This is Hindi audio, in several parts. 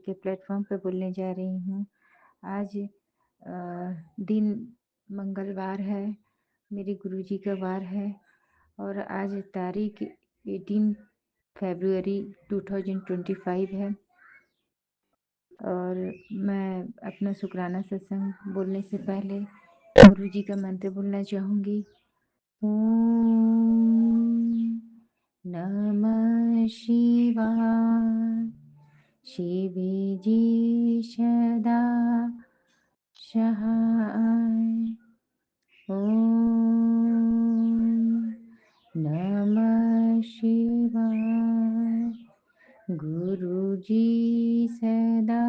के प्लेटफॉर्म पे बोलने जा रही हूँ। आज दिन मंगलवार है, मेरे गुरुजी का वार है और आज तारीख 18 फरवरी 2025 है और मैं अपना शुक्राना सत्संग बोलने से पहले गुरुजी का मंत्र बोलना चाहूँगी। ओम नमः शिवाय। शिवे जी सदा सहाय। ओम नमः शिवाय। गुरुजी सदा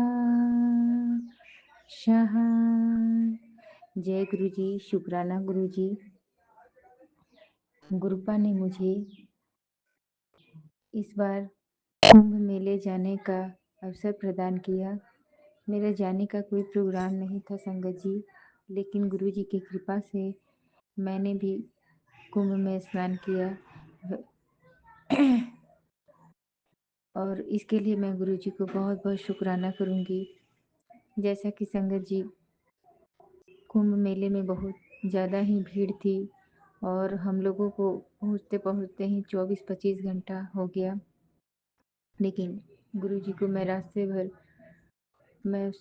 सहाय। जय गुरुजी। शुक्राना गुरुजी। गुरुपा ने मुझे इस बार कुंभ मेले जाने का अवसर प्रदान किया। मेरा जाने का कोई प्रोग्राम नहीं था संगत जी, लेकिन गुरुजी की कृपा से मैंने भी कुंभ में स्नान किया और इसके लिए मैं गुरुजी को बहुत बहुत शुक्राना करूंगी। जैसा कि संगत जी, कुंभ मेले में बहुत ज़्यादा ही भीड़ थी और हम लोगों को पहुँचते पहुँचते ही 24-25 घंटा हो गया, लेकिन गुरुजी को मैं रास्ते भर मैं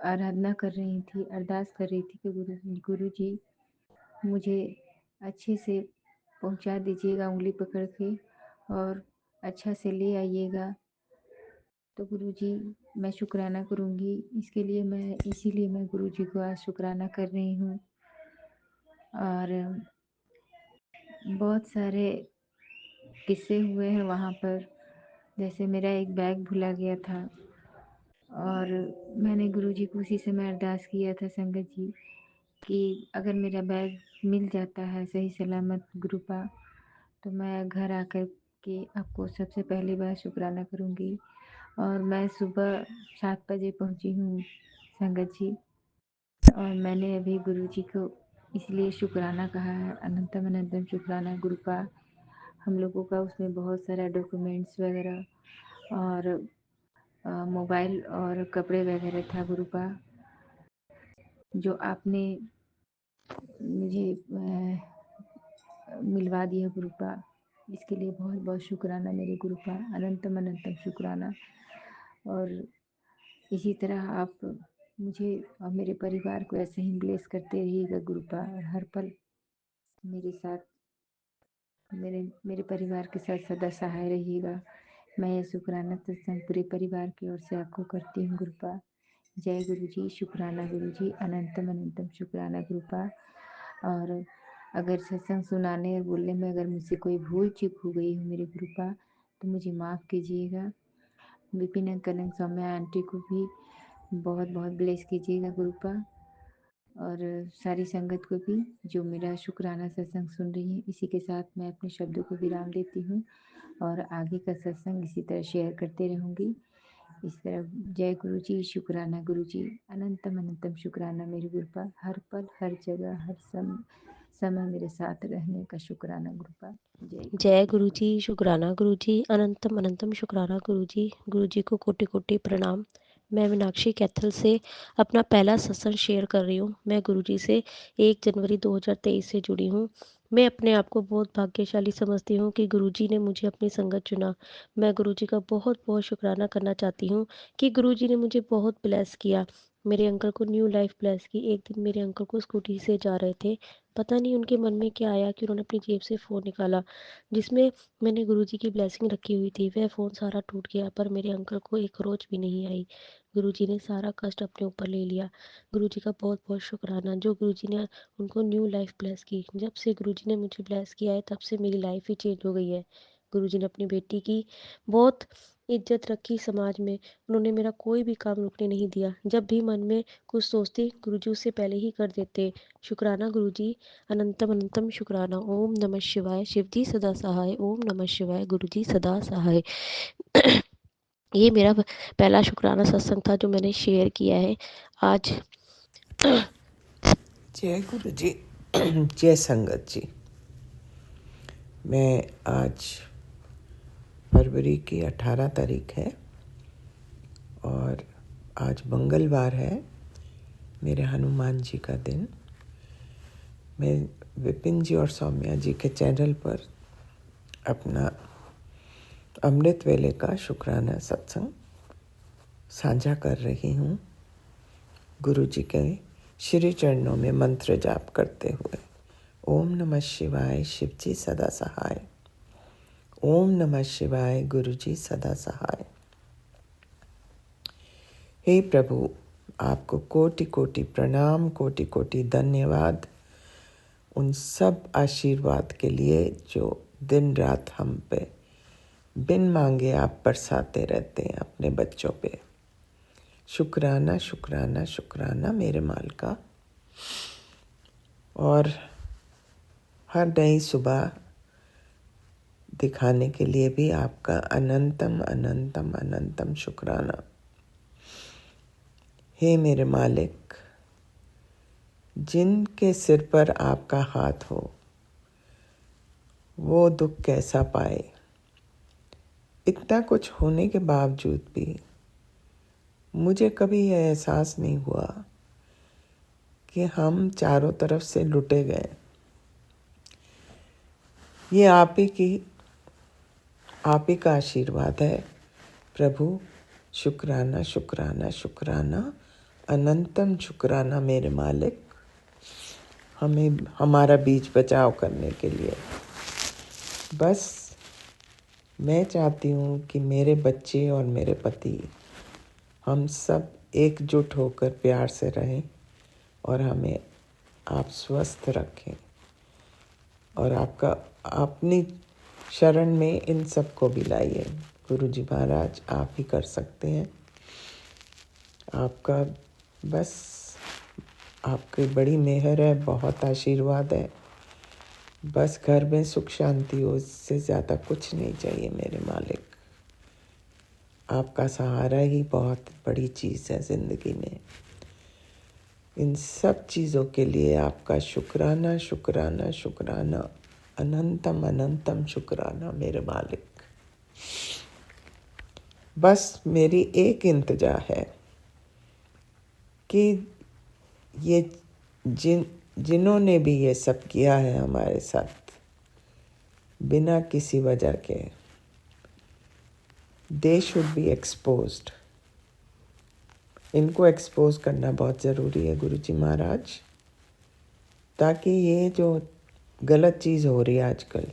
आराधना कर रही थी, अरदास कर रही थी कि गुरुजी मुझे अच्छे से पहुंचा दीजिएगा उंगली पकड़ के और अच्छा से ले आइएगा। तो गुरुजी मैं शुक्राना करूंगी, इसके लिए इसीलिए मैं गुरुजी को आज शुक्राना कर रही हूँ। और बहुत सारे किस्से हुए हैं वहाँ पर, जैसे मेरा एक बैग भुला गया था और मैंने गुरुजी को उसी समय अरदास किया था संगत जी कि अगर मेरा बैग मिल जाता है सही सलामत गुरुपा, तो मैं घर आकर के आपको सबसे पहली बार शुक्राना करूँगी। और मैं सुबह 7 बजे पहुँची हूँ संगत जी, और मैंने अभी गुरुजी को इसलिए शुक्राना कहा है, अनंतम अनंतम शुक्राना गुरुपा। हम लोगों का उसमें बहुत सारा डॉक्यूमेंट्स वगैरह और मोबाइल और कपड़े वगैरह था गुरुपा, जो आपने मुझे मिलवा दिया गुरुपा। इसके लिए बहुत बहुत शुक्राना मेरे गुरुपा, अनंतम अनंतम शुक्राना। और इसी तरह आप मुझे और मेरे परिवार को ऐसे ही ब्लेस करते रहिएगा गुरुपा, और हर पल मेरे साथ मेरे परिवार के साथ सदा सहाय रहिएगा। मैं ये शुक्राना सत्संग पूरे परिवार की ओर से आपको करती हूँ गुरुपा। जय गुरुजी। शुक्राना गुरुजी, अनंतम अनंतम शुक्राना गुरुपा। और अगर सत्संग सुनाने और बोलने में अगर मुझसे कोई भूल चूक हो गई हो मेरे गुरुपा, तो मुझे माफ़ कीजिएगा। विपिन अंकल सौम्या आंटी को भी बहुत बहुत ब्लेस कीजिएगा गुरुपा, और सारी संगत को भी जो मेरा शुक्राना सत्संग सुन रही है। इसी के साथ मैं अपने शब्दों को विराम देती हूँ और आगे का सत्संग इसी तरह शेयर करते रहूँगी। इस तरह जय गुरु जी, शुक्राना गुरु जी, अनंतम अनंतम शुक्राना मेरे गुरुपा। हर पल हर जगह हर समय मेरे साथ रहने का शुक्राना गुरुपा। जय गुरु जी। शुक्राना गुरु जी, अनंतम अनंतम शुक्राना गुरु जी। गुरु जी को कोटि कोटि प्रणाम। मैं मीनाक्षी कैथल से अपना पहला सत्संग शेयर कर रही हूँ। मैं गुरु जी से 1 जनवरी 2023 से जुड़ी हूँ। मैं अपने आप को बहुत भाग्यशाली समझती हूँ कि गुरु जी ने मुझे अपनी संगत चुना। मैं गुरु जी का बहुत बहुत शुक्राना करना चाहती हूँ कि गुरु जी ने मुझे बहुत ब्लेस किया। मेरे अंकल को न्यू लाइफ ब्लेस की। एक दिन मेरे अंकल को स्कूटी से जा रहे थे, पता नहीं उनके मन में क्या आया कि उन्होंने अपनी जेब से फ़ोन निकाला जिसमें मैंने गुरुजी की ब्लेसिंग रखी हुई थी। वह फ़ोन सारा टूट गया, पर मेरे अंकल को एक रोज भी नहीं आई। गुरुजी ने सारा कष्ट अपने ऊपर ले लिया। गुरुजी का बहुत बहुत शुक्राना, जो गुरुजी ने उनको न्यू लाइफ ब्लेस की। जब से गुरुजी ने मुझे ब्लेस किया है, तब से मेरी लाइफ ही चेंज हो गई है। गुरुजी ने अपनी बेटी की बहुत इज्जत रखी समाज में। उन्होंने मेरा कोई भी काम रुकने नहीं दिया। जब भी मन में कुछ सोचती, गुरुजी उससे पहले ही कर देते। शुक्राना गुरुजी, अनंतम अनंतम शुक्राना। ओम नमः शिवाय। शिव जी सदा सहाय। ओम नमः शिवाय। गुरु जी सदा सहाय। ये मेरा पहला शुक्राना सत्संग था जो मैंने शेयर किया है आज। जय गुरु जी। जय संगत जी। मैं आज फरवरी की 18 तारीख है और आज मंगलवार है, मेरे हनुमान जी का दिन। मैं विपिन जी और सौम्या जी के चैनल पर अपना अमृत वेले का शुक्राना सत्संग साझा कर रही हूँ, गुरु जी के श्री चरणों में मंत्र जाप करते हुए। ओम नमः शिवाय, शिव जी सदा सहाय। ओम नमः शिवाय, गुरु जी सदा सहाय। हे प्रभु, आपको कोटि कोटि प्रणाम, कोटि कोटि धन्यवाद उन सब आशीर्वाद के लिए जो दिन रात हम पे बिन मांगे आप बरसाते रहते हैं अपने बच्चों पे। शुक्राना शुक्राना शुक्राना मेरे माल का। और हर नई सुबह दिखाने के लिए भी आपका अनंतम अनंतम अनंतम शुक्राना। हे मेरे मालिक, जिनके सिर पर आपका हाथ हो वो दुख कैसा पाए। इतना कुछ होने के बावजूद भी मुझे कभी यह एहसास नहीं हुआ कि हम चारों तरफ से लुटे गए। ये आप ही का आशीर्वाद है प्रभु। शुक्राना शुक्राना शुक्राना, अनंतम शुक्राना मेरे मालिक, हमें हमारा बीच बचाव करने के लिए। बस मैं चाहती हूँ कि मेरे बच्चे और मेरे पति हम सब एकजुट होकर प्यार से रहें और हमें आप स्वस्थ रखें और आपका अपनी शरण में इन सबको भी लाइए। गुरु जी महाराज, आप ही कर सकते हैं। आपका बस आपकी बड़ी मेहर है, बहुत आशीर्वाद है। बस घर में सुख शांति हो, इससे ज़्यादा कुछ नहीं चाहिए मेरे मालिक। आपका सहारा ही बहुत बड़ी चीज़ है ज़िंदगी में। इन सब चीज़ों के लिए आपका शुक्राना शुक्राना शुक्राना, अनंतम अनंतम शुक्राना मेरे मालिक। बस मेरी एक इंतजा है कि ये जिन्होंने भी ये सब किया है हमारे साथ बिना किसी वजह के, दे शुड बी एक्सपोज्ड। इनको एक्सपोज करना बहुत ज़रूरी है गुरु जी महाराज, ताकि ये जो गलत चीज़ हो रही है आजकल,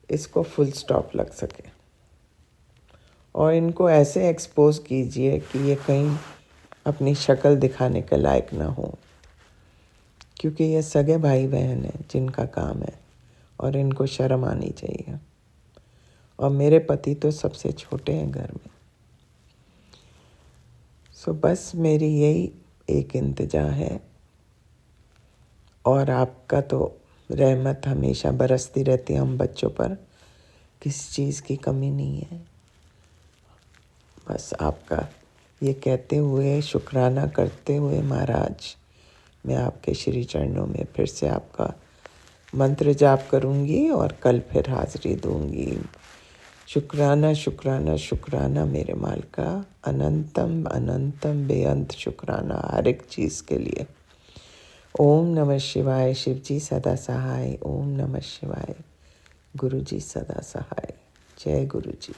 इसको फुल स्टॉप लग सके। और इनको ऐसे एक्सपोज कीजिए कि ये कहीं अपनी शक्ल दिखाने के लायक ना हो, क्योंकि ये सगे भाई बहन हैं जिनका काम है और इनको शर्म आनी चाहिए। और मेरे पति तो सबसे छोटे हैं घर में। सो बस मेरी यही एक इंतजा है। और आपका तो रहमत हमेशा बरसती रहती है हम बच्चों पर, किसी चीज़ की कमी नहीं है। बस आपका ये कहते हुए, शुक्राना करते हुए महाराज, मैं आपके श्री चरणों में फिर से आपका मंत्र जाप करूँगी और कल फिर हाज़िरी दूँगी। शुक्राना शुक्राना शुक्राना मेरे माल का, अनंतम अनंतम बेअंत शुक्राना हर एक चीज़ के लिए। ओम नमः शिवाय, शिव जी सदा सहाय। ओम नमः शिवाय, गुरु जी सदा सहाय। जय गुरु जी।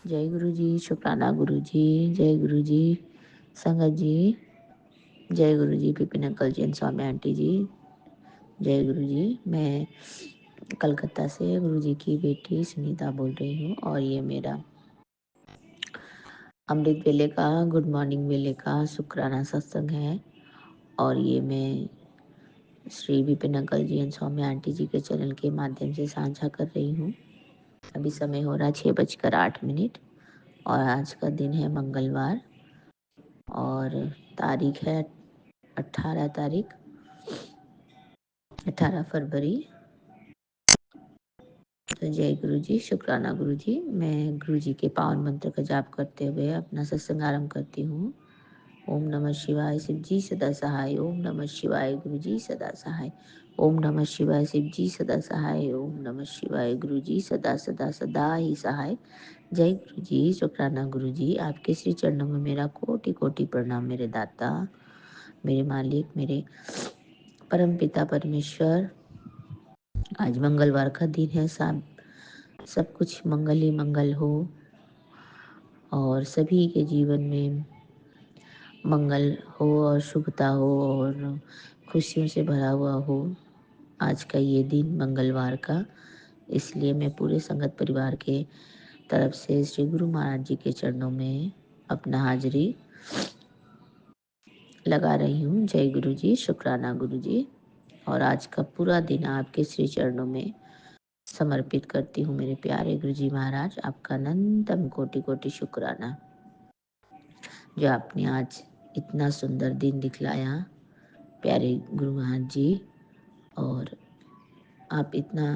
जय गुरु जी, शुक्राना गुरु जी, जय गुरु जी, संगत जी, जय गुरु जी, पिपिन अंकल जी, स्वामी आंटी जी, जय गुरु जी। मैं कलकत्ता से गुरु जी की बेटी सुनीता बोल रही हूँ और ये मेरा अमृत वेले का, गुड मॉर्निंग वेले का शुक्राना सत्संग है। और ये मैं Shri Vipin uncle ji and Swami aunty ji के चैनल के माध्यम से साझा कर रही हूँ। अभी समय हो रहा 6:08 और आज का दिन है मंगलवार और तारीख है 18 फरवरी। तो जय गुरु जी, शुक्राना गुरु जी। मैं गुरु जी के पावन मंत्र का जाप करते हुए अपना सत्संग आरंभ करती हूँ। ओम नमः शिवाय, शिव जी सदा सहाय। ओम नमः शिवाय, गुरु जी सदा सहाय। ओम नमः शिवाय। शिव जी सदा सहाय। ओम नमः शिवाय। गुरु जी सदा सदा सदा ही सहाय। जय गुरु जी। शुक्राना गुरु जी। आपके श्री चरणों में मेरा कोटि कोटि प्रणाम मेरे दाता, मेरे मालिक, मेरे परम पिता परमेश्वर। आज मंगलवार का दिन है, सब कुछ मंगल ही मंगल हो और सभी के जीवन में मंगल हो और शुभता हो और खुशियों से भरा हुआ हो आज का ये दिन मंगलवार का। इसलिए मैं पूरे संगत परिवार के तरफ से श्री गुरु महाराज जी के चरणों में अपना हाजिरी लगा रही हूँ। जय गुरु जी। शुक्राना गुरु जी। और आज का पूरा दिन आपके श्री चरणों में समर्पित करती हूँ मेरे प्यारे गुरु जी महाराज। आपका अनंतम कोटि कोटि शुक्राना जो आपने आज इतना सुंदर दिन दिखलाया प्यारे गुरु महाराज जी। और आप इतना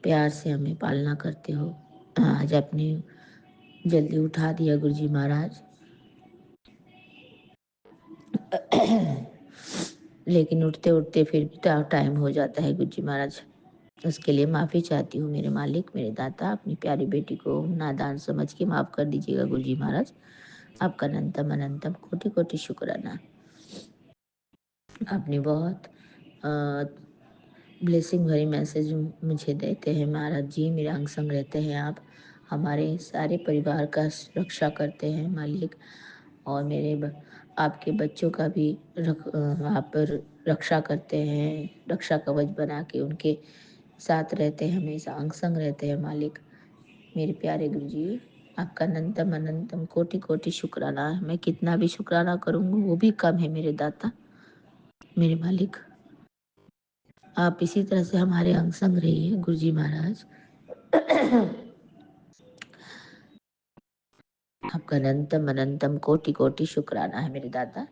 प्यार से हमें पालना करते हो। आज आपने जल्दी उठा दिया गुरु जी महाराज, लेकिन उठते उठते फिर भी टाइम हो जाता है गुरु जी महाराज। उसके लिए माफ़ी चाहती हूँ मेरे मालिक, मेरे दाता। अपनी प्यारी बेटी को नादान समझ के माफ़ कर दीजिएगा गुरु जी महाराज। आपका अनंतम अनंतम कोटि कोटि शुक्राना। आपने बहुत ब्लेसिंग भरी मैसेज मुझे देते हैं महाराज जी। मेरे अंग संग रहते हैं आप, हमारे सारे परिवार का रक्षा करते हैं मालिक। और आपके बच्चों का भी आप रक्षा करते हैं, रक्षा कवच बना के उनके साथ रहते हैं, हमेशा अंग संग रहते हैं मालिक। मेरे प्यारे गुरु जी, आपका अनंतम अनंतम कोटि कोटि शुक्राना। मैं कितना भी शुक्राना करूँगी वो भी कम है मेरे दाता, मेरे मालिक। आप इसी तरह से हमारे अंग संग रहिए गुरु जी महाराज। आपका अनंतम अनंतम कोटि कोटि शुक्राना है मेरे दादा।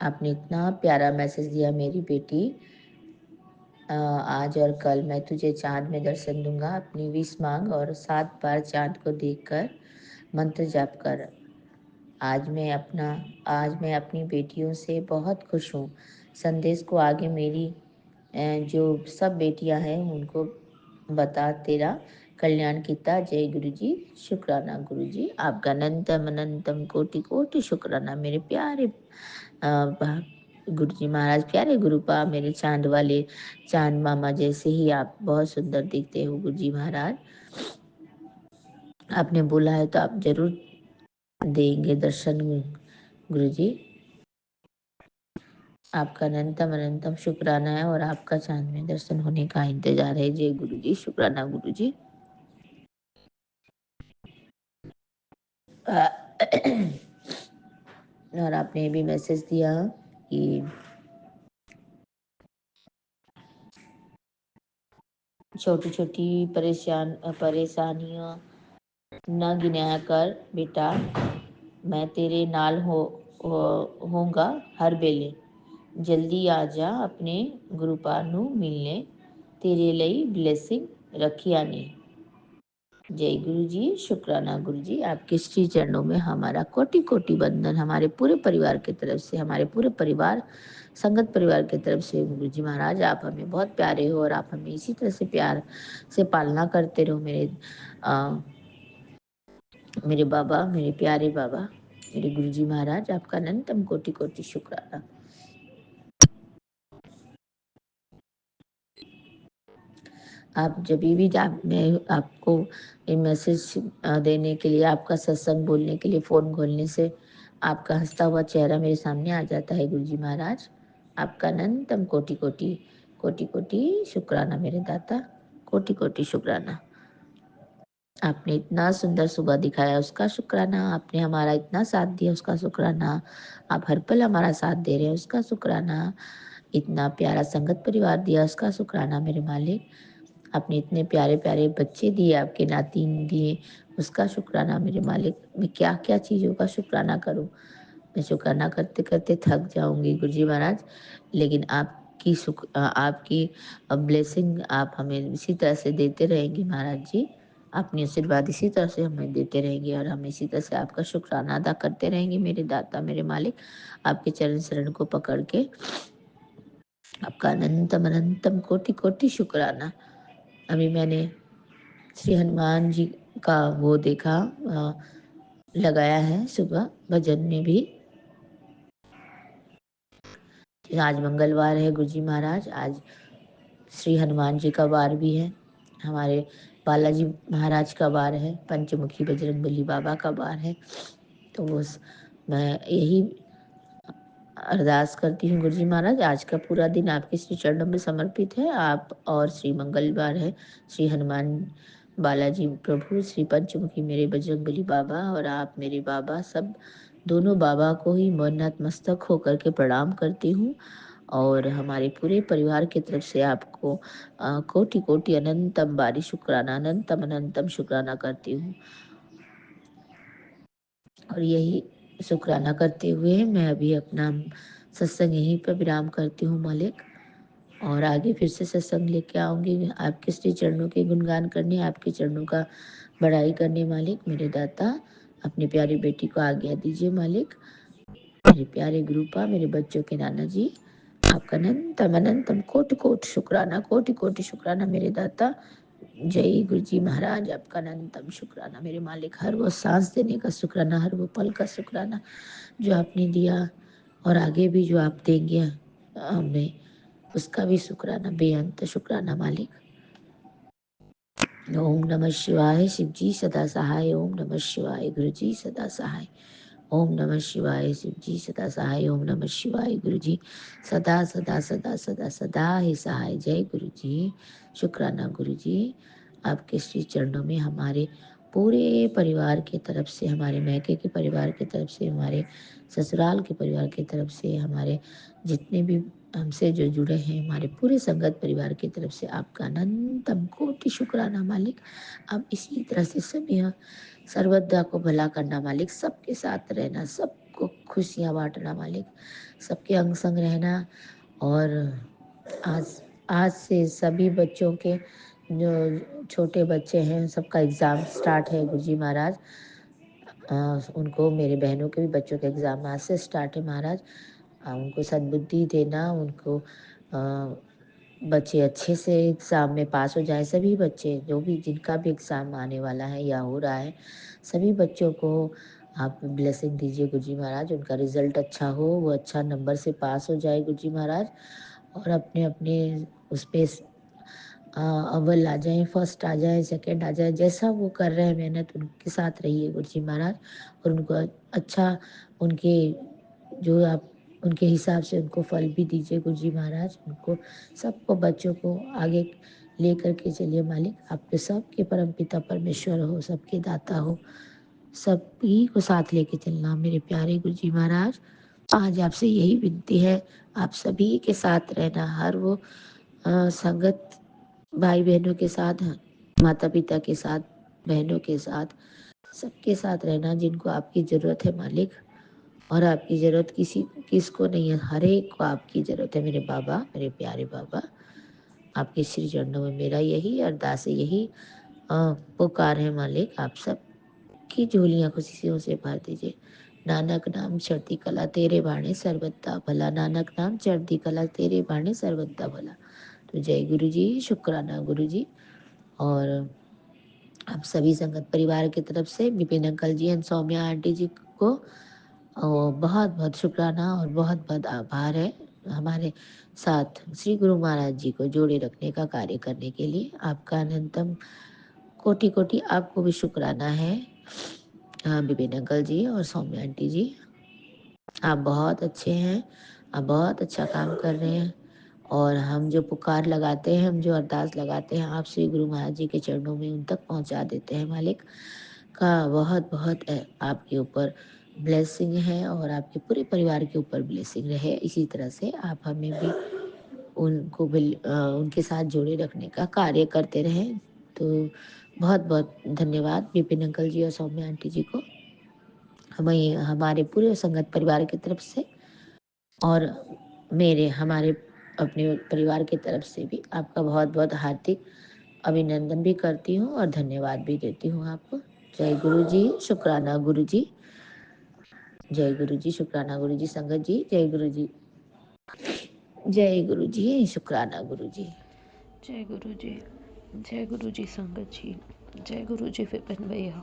आपने इतना प्यारा मैसेज दिया, मेरी बेटी आज और कल मैं तुझे चांद में दर्शन दूंगा। अपनी विश मांग और 7 बार चांद को देखकर मंत्र जाप कर। आज मैं अपनी बेटियों से बहुत खुश हूँ। संदेश को आगे मेरी जो सब बेटियां हैं उनको बता, तेरा कल्याण किता। जय गुरु जी। शुक्राना गुरु जी। आपका अनंतम अनंतम कोटि कोटि शुक्राना मेरे प्यारे गुरु जी महाराज। प्यारे गुरुपा, मेरे चांद वाले चांद मामा जैसे ही आप बहुत सुंदर दिखते हो गुरु जी महाराज। आपने बोला है तो आप जरूर देंगे दर्शन गुरु जी। आपका अनंतम अनंतम शुक्राना है और आपका चांद में दर्शन होने का इंतजार है। जय गुरु जी। शुक्राना गुरु जी। और आपने भी मैसेज दिया कि छोटी छोटी परेशानियां न गिनाया कर बेटा, मैं तेरे नाल होऊंगा हर बेले। जल्दी आ जा अपने गुरुपा नू मिलने, तेरे ਲਈ ब्लेसिंग रखिया ने। जय गुरु जी। शुक्राना गुरु जी। आपके श्री चरणों में हमारा कोटि कोटि वंदन, हमारे पूरे परिवार की तरफ से, हमारे पूरे परिवार संगत परिवार की तरफ से। गुरु जी महाराज, आप हमें बहुत प्यारे हो और आप हमें इसी तरह से प्यार से पालना करते रहो मेरे बाबा, मेरे प्यारे बाबा, मेरे गुरु जी महाराज। आपका अनंतम कोटि कोटि शुक्राना। आप जब भी मैं आपको ये मैसेज देने के लिए, आपका सत्संग बोलने के लिए फ़ोन खोलने से आपका हंसता हुआ चेहरा मेरे सामने आ जाता है गुरु जी महाराज। आपका अनंतम कोटि कोटि कोटि कोटि शुक्राना मेरे दाता। कोटि कोटि शुक्राना। आपने इतना सुंदर सुबह दिखाया उसका शुक्राना। आपने हमारा इतना साथ दिया उसका शुक्राना। आप हर पल हमारा साथ दे रहे हैं उसका शुक्राना। इतना प्यारा संगत परिवार दिया उसका शुक्राना मेरे मालिक। आपने इतने प्यारे प्यारे बच्चे दिए, आपके नातीन दिए, उसका शुक्राना मेरे मालिक। मैं क्या क्या चीज़ों का शुक्राना करूं। मैं शुक्राना करते करते थक जाऊंगी गुरु जी महाराज, लेकिन आपकी ब्लेसिंग आप हमें इसी तरह से देते रहेंगे महाराज जी। अपनी आशीर्वाद इसी तरह से हमें देते रहेंगे और हम इसी तरह से आपका शुक्राना अदा करते रहेंगे मेरे दाता, मेरे मालिक। आपके चरण शरण को पकड़ के आपका अनंतम अनंतम कोटि कोटि शुक्राना। अभी मैंने श्री हनुमान जी का वो देखा, लगाया है सुबह भजन में भी। आज मंगलवार है गुरुजी महाराज, आज श्री हनुमान जी का वार भी है, हमारे बालाजी महाराज का वार है, पंचमुखी बजरंगबली बाबा का वार है। तो मैं यही अरदास करती हूँ गुरुजी महाराज, आज का पूरा दिन आपके श्री चरणों में समर्पित है। आप और श्री मंगलवार है, श्री हनुमान बालाजी प्रभु, श्री पंचमुखी मेरे बजरंगबली बाबा और आप मेरे बाबा, सब दोनों बाबा को ही नतमस्तक होकर के प्रणाम करती हूँ। और हमारे पूरे परिवार की तरफ से आपको कोटि कोटि अनंतम बारी शुक्राना, अनंतम अनंतम शुक्राना करती हूँ। और यही शुक्राना करते हुए मैं अभी अपना सत्संग यहीं पर विराम करती हूँ मालिक। और आगे फिर से सत्संग लेके आऊँगी, आपके श्री चरणों के गुणगान करने, आपके चरणों का बड़ाई करने मालिक। मेरे दाता, अपनी प्यारी बेटी को आज्ञा दीजिए मालिक। मेरे प्यारे गुरुपा, मेरे बच्चों के नाना जी, आपका अनंतम अनंतम कोटि कोटि शुक्राना, कोटि कोटि शुक्राना मेरे दाता। जय गुरु जी महाराज, आपका अनंतम शुक्राना मेरे मालिक। हर वो सांस देने का शुक्राना, हर वो पल का शुक्राना जो आपने दिया और आगे भी जो आप देंगे हमें, उसका भी शुक्राना, बेअंत शुक्राना मालिक। ओम नमः शिवाय, शिव जी सदा सहाय। ओम नमः शिवाय, गुरु जी सदा सहाय। ओम नमः शिवाय, शिव जी सदा सहाय। ओम नमः शिवाय, गुरु जी सदा सदा सदा सदा सदा ही सहाय। जय गुरु जी, शुक्राना गुरु जी। आपके श्री चरणों में हमारे पूरे परिवार की तरफ से, हमारे मैके के परिवार की तरफ से, हमारे ससुराल के परिवार की तरफ से, हमारे जितने भी हमसे जो जुड़े हैं, हमारे पूरे संगत परिवार की तरफ से आपका अनंतम कोटि शुक्राना मालिक। अब इसी तरह से सभी सर्वदा को भला करना मालिक, सबके साथ रहना, सबको खुशियाँ बांटना मालिक, सबके अंग संग रहना। और आज आज से सभी बच्चों के, जो छोटे बच्चे हैं, सबका एग्ज़ाम स्टार्ट है गुरुजी महाराज। उनको, मेरे बहनों के भी बच्चों के एग्ज़ाम आज से स्टार्ट है महाराज। उनको सद्बुद्धि देना, उनको बच्चे अच्छे से एग्ज़ाम में पास हो जाए। सभी बच्चे, जो भी जिनका भी एग्ज़ाम आने वाला है या हो रहा है, सभी बच्चों को आप ब्लेसिंग दीजिए गुरुजी महाराज। उनका रिज़ल्ट अच्छा हो, वो अच्छा नंबर से पास हो जाए गुरुजी महाराज, और अपने अपने उस पे अव्वल आ जाएँ, फर्स्ट आ जाए, सेकंड आ जाए, जैसा वो कर रहे हैं मेहनत, उनके साथ रहिए गुरुजी महाराज। और उनको अच्छा, उनके जो आप उनके हिसाब से उनको फल भी दीजिए गुरुजी महाराज। उनको सबको, बच्चों को आगे लेकर के चलिए मालिक। आपके सबके परम पिता परमेश्वर हो, सबके दाता हो, सभी को साथ लेके चलना मेरे प्यारे गुरुजी महाराज। आज आपसे यही विनती है, आप सभी के साथ रहना, हर वो संगत भाई बहनों के साथ, माता पिता के साथ, बहनों के साथ, सबके साथ रहना जिनको आपकी ज़रूरत है मालिक। और आपकी ज़रूरत किसको नहीं है, हर एक को आपकी ज़रूरत है मेरे बाबा, मेरे प्यारे बाबा। आपके श्री चरणों में मेरा यही अरदास है, यही पुकार है मालिक। आप सब की झोलियाँ खुशियों से भर दीजिए। नानक नाम चढ़ती कला तेरे बाणे सर्वदा भला, नानक नाम चढ़ती कला तेरे बाणे सर्वदा भला। तो जय गुरु जी, शुक्राना गुरु जी। और आप सभी संगत परिवार की तरफ से Vipin uncle ji and Saumya aunty ji को बहुत बहुत शुक्राना और बहुत बहुत आभार है, हमारे साथ श्री गुरु महाराज जी को जोड़े रखने का कार्य करने के लिए। आपका अनंतम कोटि कोटि आपको भी शुक्राना है विपिन अंकल जी और सौम्या आंटी जी। आप बहुत अच्छे हैं, आप बहुत अच्छा काम कर रहे हैं। और हम जो पुकार लगाते हैं, हम जो अरदास लगाते हैं, आप श्री गुरु महाराज जी के चरणों में उन तक पहुंचा देते हैं मालिक। का बहुत बहुत आपके ऊपर ब्लेसिंग है और आपके पूरे परिवार के ऊपर ब्लेसिंग रहे। इसी तरह से आप हमें भी उनको उनके साथ जोड़े रखने का कार्य करते रहें। तो बहुत बहुत धन्यवाद विपिन अंकल जी और सौम्या आंटी जी को, हमें हमारे पूरे संगत परिवार की तरफ से और हमारे अपने परिवार की तरफ से भी आपका बहुत बहुत हार्दिक अभिनंदन भी करती हूँ और धन्यवाद भी देती हूँ आपको। जय गुरु जी, शुक्राना गुरु जी। जय गुरु जी, शुक्राना गुरु जी। संगत जी, जय गुरु जी। जय गुरु जी। शुक्राना गुरु जी। जय गुरु जी। जय गुरु जी संगत जी। जय गुरु जी विपिन भैया।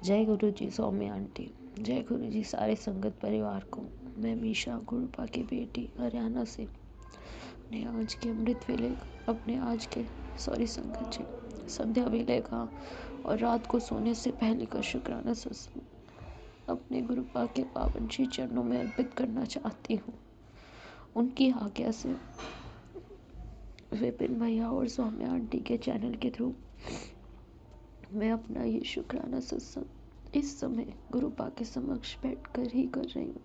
जय गुरु जी सौम्या आंटी। जय गुरु जी सारे संगत परिवार को। मैं मीशा गुरुपा की बेटी हरियाणा से अपने आज के अमृत वेले अपने आज के संगत जी संध्या वेले का और रात को सोने से पहले का शुक्राना सत्संग अपने गुरुपा के पावन श्री चरणों में अर्पित करना चाहती हूँ। उनकी आज्ञा से विपिन भैया और सौम्या आंटी के चैनल के थ्रू मैं अपना ये शुक्राना सत्संग इस समय गुरुपा के समक्ष बैठकर ही कर रही हूँ।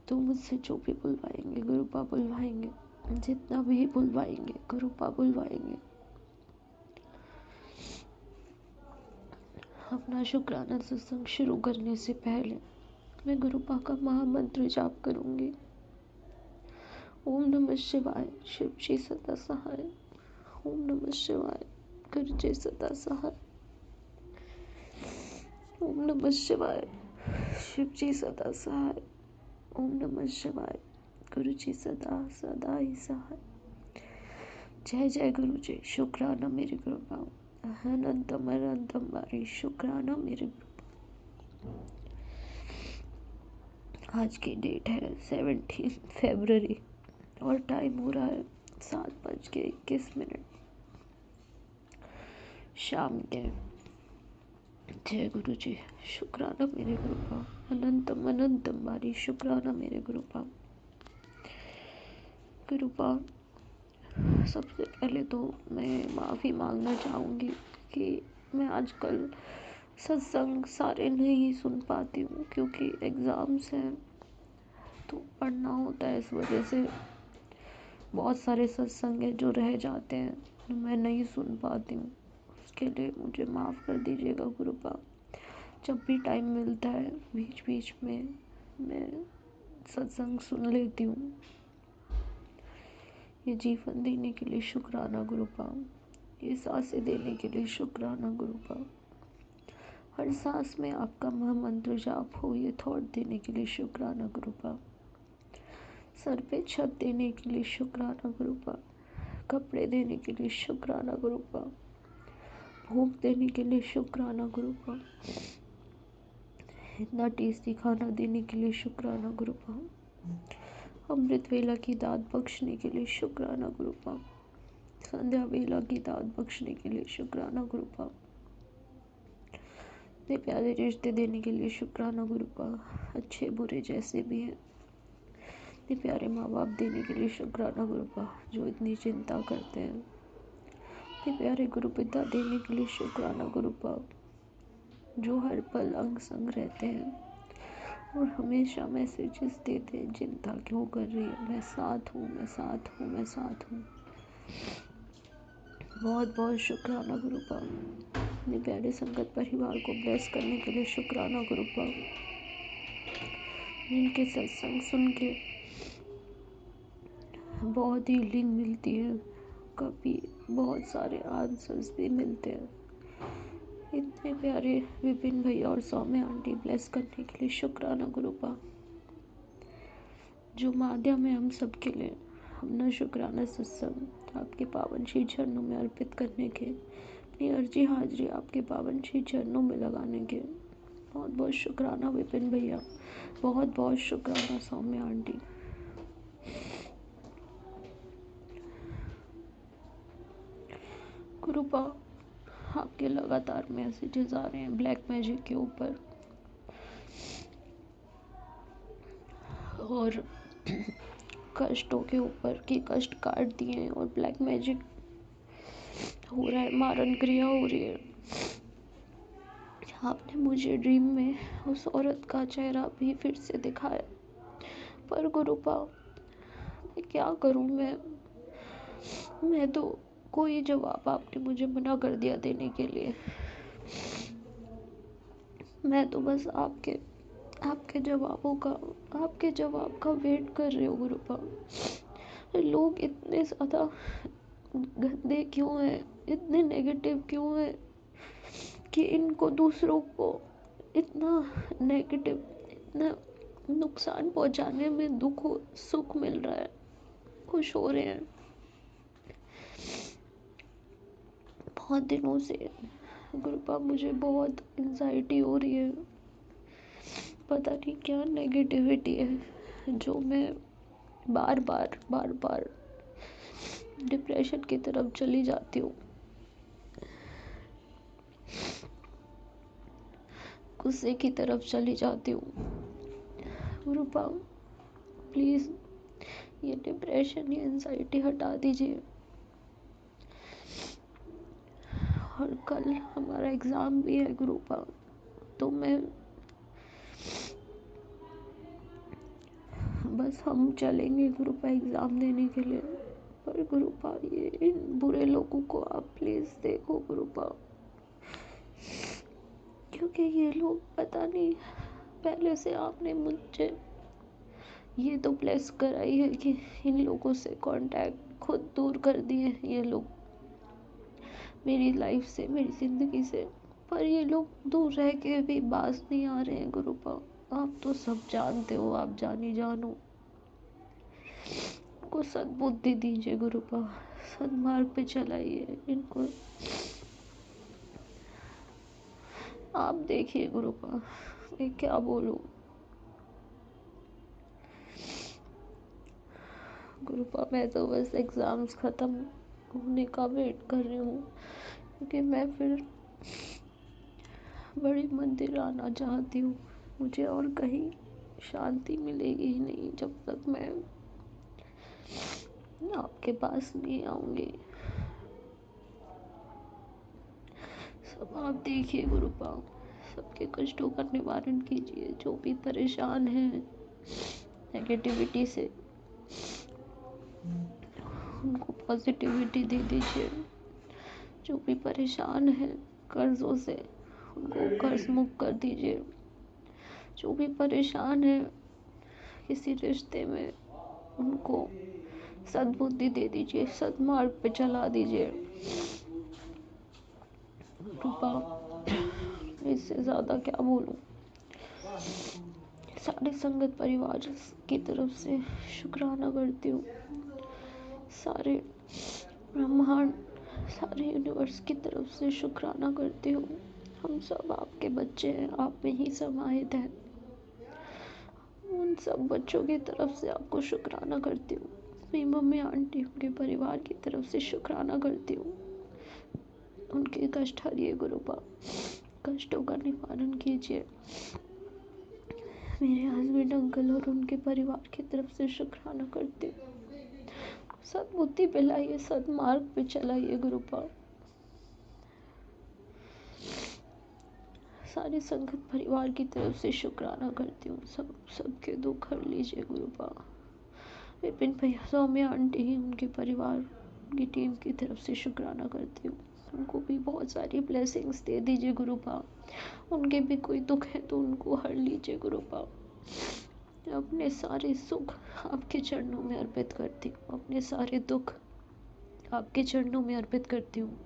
तो मुझसे जो भी बुलवाएंगे गुरुपा बुलवाएंगे, जितना भी बुलवाएंगे गुरुपा बुलवाएंगे। अपना शुक्राना सत्संग शुरू करने से पहले मैं गुरुपा का महामंत्र जाप करूंगी। ओम नमः शिवाय, शिव जी सदा सहाय। ओम नमः शिवाय, गुरु जी सदा सहाय। ओम नमः शिवाय, शिव जी सदा सहाय। ओम नमः शिवाय, गुरु जी सदा सदा ही सहाय। जय जय गुरु जी। शुक्राना मेरे गुरुपा, अनंतम अनंतम बारी शुक्राना मेरे गुरुपा। आज की डेट है 17 फरवरी और टाइम हो रहा है 7:21 शाम के। जय गुरु जी। शुक्राना मेरे गुरुपा, अनंतम अनंतम बारी शुक्राना मेरे गुरुपा। गुरुपा, सबसे पहले तो मैं माफ़ी मांगना चाहूँगी कि मैं आजकल सत्संग सारे नहीं सुन पाती हूँ क्योंकि एग्ज़ाम्स हैं तो पढ़ना होता है। इस वजह से बहुत सारे सत्संग हैं जो रह जाते हैं, मैं नहीं सुन पाती हूँ। उसके लिए मुझे माफ़ कर दीजिएगा गुरुपा। जब भी टाइम मिलता है बीच बीच में मैं सत्संग सुन लेती हूँ। ये जीवन देने के लिए शुक्राना गुरुपा, ये सांसें देने के लिए शुक्राना गुरुपा, हर सांस में आपका महामंत्र जाप हो ये थॉट देने के लिए शुक्राना गुरुपा, सर पे छत देने के लिए शुक्राना गुरुपा, कपड़े देने के लिए शुक्राना गुरुपा, भूख देने के लिए शुक्राना गुरुपा, इतना टेस्टी खाना देने के लिए शुक्राना गुरुपा, अमृत वेला की दात बख्शने के लिए शुक्राना गुरुपा, संध्या वेला की दात बख्शने के लिए शुक्राना गुरुपा, इतने प्यारे रिश्ते देने के लिए शुक्राना गुरुपा, अच्छे बुरे जैसे भी हैं इतने प्यारे माँ बाप देने के लिए शुक्राना गुरुपा, जो इतनी चिंता करते हैं। इतने प्यारे गुरु पिता देने के लिए शुक्राना गुरुपा, जो हर पल अंग संग रहते हैं और हमेशा मैसेजेस देते हैं चिंता क्यों कर रही है, मैं साथ हूँ, मैं साथ हूँ, मैं साथ हूँ। बहुत बहुत शुक्राना गुरुपा। अपने प्यारे संगत परिवार को ब्लेस करने के लिए शुक्राना गुरुपा। इनके सत्संग सुन के बहुत हीलिंग मिलती है, कभी बहुत सारे आंसर्स भी मिलते हैं। इतने प्यारे विपिन भैया और सौम्या आंटी ब्लेस करने के लिए शुक्राना गुरुपा, जो माध्यम है हम सबके लिए अपना शुक्राना सत्संग आपके पावन श्री चरणों में अर्पित करने के, अपनी अर्जी हाजिरी आपके पावन श्री चरणों में लगाने के। बहुत बहुत शुक्राना विपिन भैया, बहुत बहुत शुक्राना सौम्या आंटी। गुरुपा, आपके लगातार मैसेजेस आ रहे हैं ब्लैक मैजिक के ऊपर और कष्टों के ऊपर कि कष्ट काट दिए हैं और ब्लैक मैजिक हो रहा है, मारण क्रिया हो रही है। आपने मुझे ड्रीम में उस औरत का चेहरा भी फिर से दिखाया, पर गुरुपा मैं क्या करूं, मैं तो कोई जवाब आपने मुझे मना कर दिया देने के लिए। मैं तो बस आपके जवाब का वेट कर रही हूँ गुरुपा। लोग इतने ज़्यादा गंदे क्यों हैं, इतने नेगेटिव क्यों हैं कि इनको दूसरों को इतना नेगेटिव, इतना नुकसान पहुंचाने में सुख मिल रहा है, खुश हो रहे हैं। बहुत दिनों से गुरुपा मुझे बहुत एंजाइटी हो रही है, पता नहीं क्या नेगेटिविटी है जो मैं बार बार डिप्रेशन की तरफ चली जाती हूँ, गुस्से की तरफ चली जाती हूँ। गुरुपा प्लीज़ ये डिप्रेशन, ये एंजाइटी हटा दीजिए। और कल हमारा एग्ज़ाम भी है गुरुपा, तो मैं बस हम चलेंगे गुरुपा एग्ज़ाम देने के लिए। पर गुरुपा ये इन बुरे लोगों को आप प्लीज़ देखो गुरुपा, क्योंकि ये लोग पता नहीं, पहले से आपने मुझे ये तो ब्लेस कराई है कि इन लोगों से कांटेक्ट खुद दूर कर दिए ये लोग मेरी लाइफ से, मेरी ज़िंदगी से। पर ये लोग दूर रह के भी बाज नहीं आ रहे हैं गुरुपा। आप तो सब जानते हो, आप जानी जानो। इनको सद्बुद्धि दीजिए गुरुपा, सन्मार्ग पे चलाइए इनको। आप देखिए गुरुपा, मैं क्या बोलूं गुरुपा। मैं तो बस एग्ज़ाम्स ख़त्म होने का वेट कर रही हूँ, क्योंकि मैं फिर बड़ी मंदिर आना चाहती हूँ। मुझे और कहीं शांति मिलेगी ही नहीं जब तक मैं आपके पास नहीं आऊँगी। सब आप देखिए गुरुपा, सबके कष्टों का निवारण कीजिए। जो भी परेशान हैं नेगेटिविटी से, उनको पॉजिटिविटी दे दीजिए। जो भी परेशान हैं कर्ज़ों से, उनको कर्ज मुक्त कर दीजिए। जो भी परेशान है किसी रिश्ते में, उनको सद्बुद्धि दे दीजिए, सद्मार्ग पे चला दीजिए। रूपा इससे ज़्यादा क्या बोलूं। सारे संगत परिवार की तरफ से शुक्राना करती हूँ। सारे ब्रह्मांड, सारे यूनिवर्स की तरफ से शुक्राना करती हूँ। हम सब आपके बच्चे हैं, आप में ही समाहित हैं। उन सब बच्चों की तरफ से आपको शुक्राना करती हूँ। मेरी मम्मी आंटी, उनके परिवार की तरफ से शुक्राना करती हूँ। उनके कष्ट हरिए गुरुपा, कष्टों का निवारण कीजिए। मेरे हस्बैंड अंकल और उनके परिवार की तरफ से शुक्राना करती हूँ। सद्बुद्धि पिलाइए, सद्मार्ग पे चलाइए गुरुपा। सारे संगत परिवार की तरफ से शुक्राना करती हूँ। सबके दुख हर लीजिए गुरुपा। विपिन भैया, सौम्या आंटी, उनके परिवार, उनकी टीम की तरफ से शुक्राना करती हूँ। उनको भी बहुत सारी ब्लेसिंग्स दे दीजिए गुरुपा। उनके भी कोई दुख है तो उनको हर लीजिए गुरुपा। अपने सारे सुख आपके चरणों में अर्पित करती हूँ। अपने सारे दुख आपके चरणों में अर्पित करती हूँ।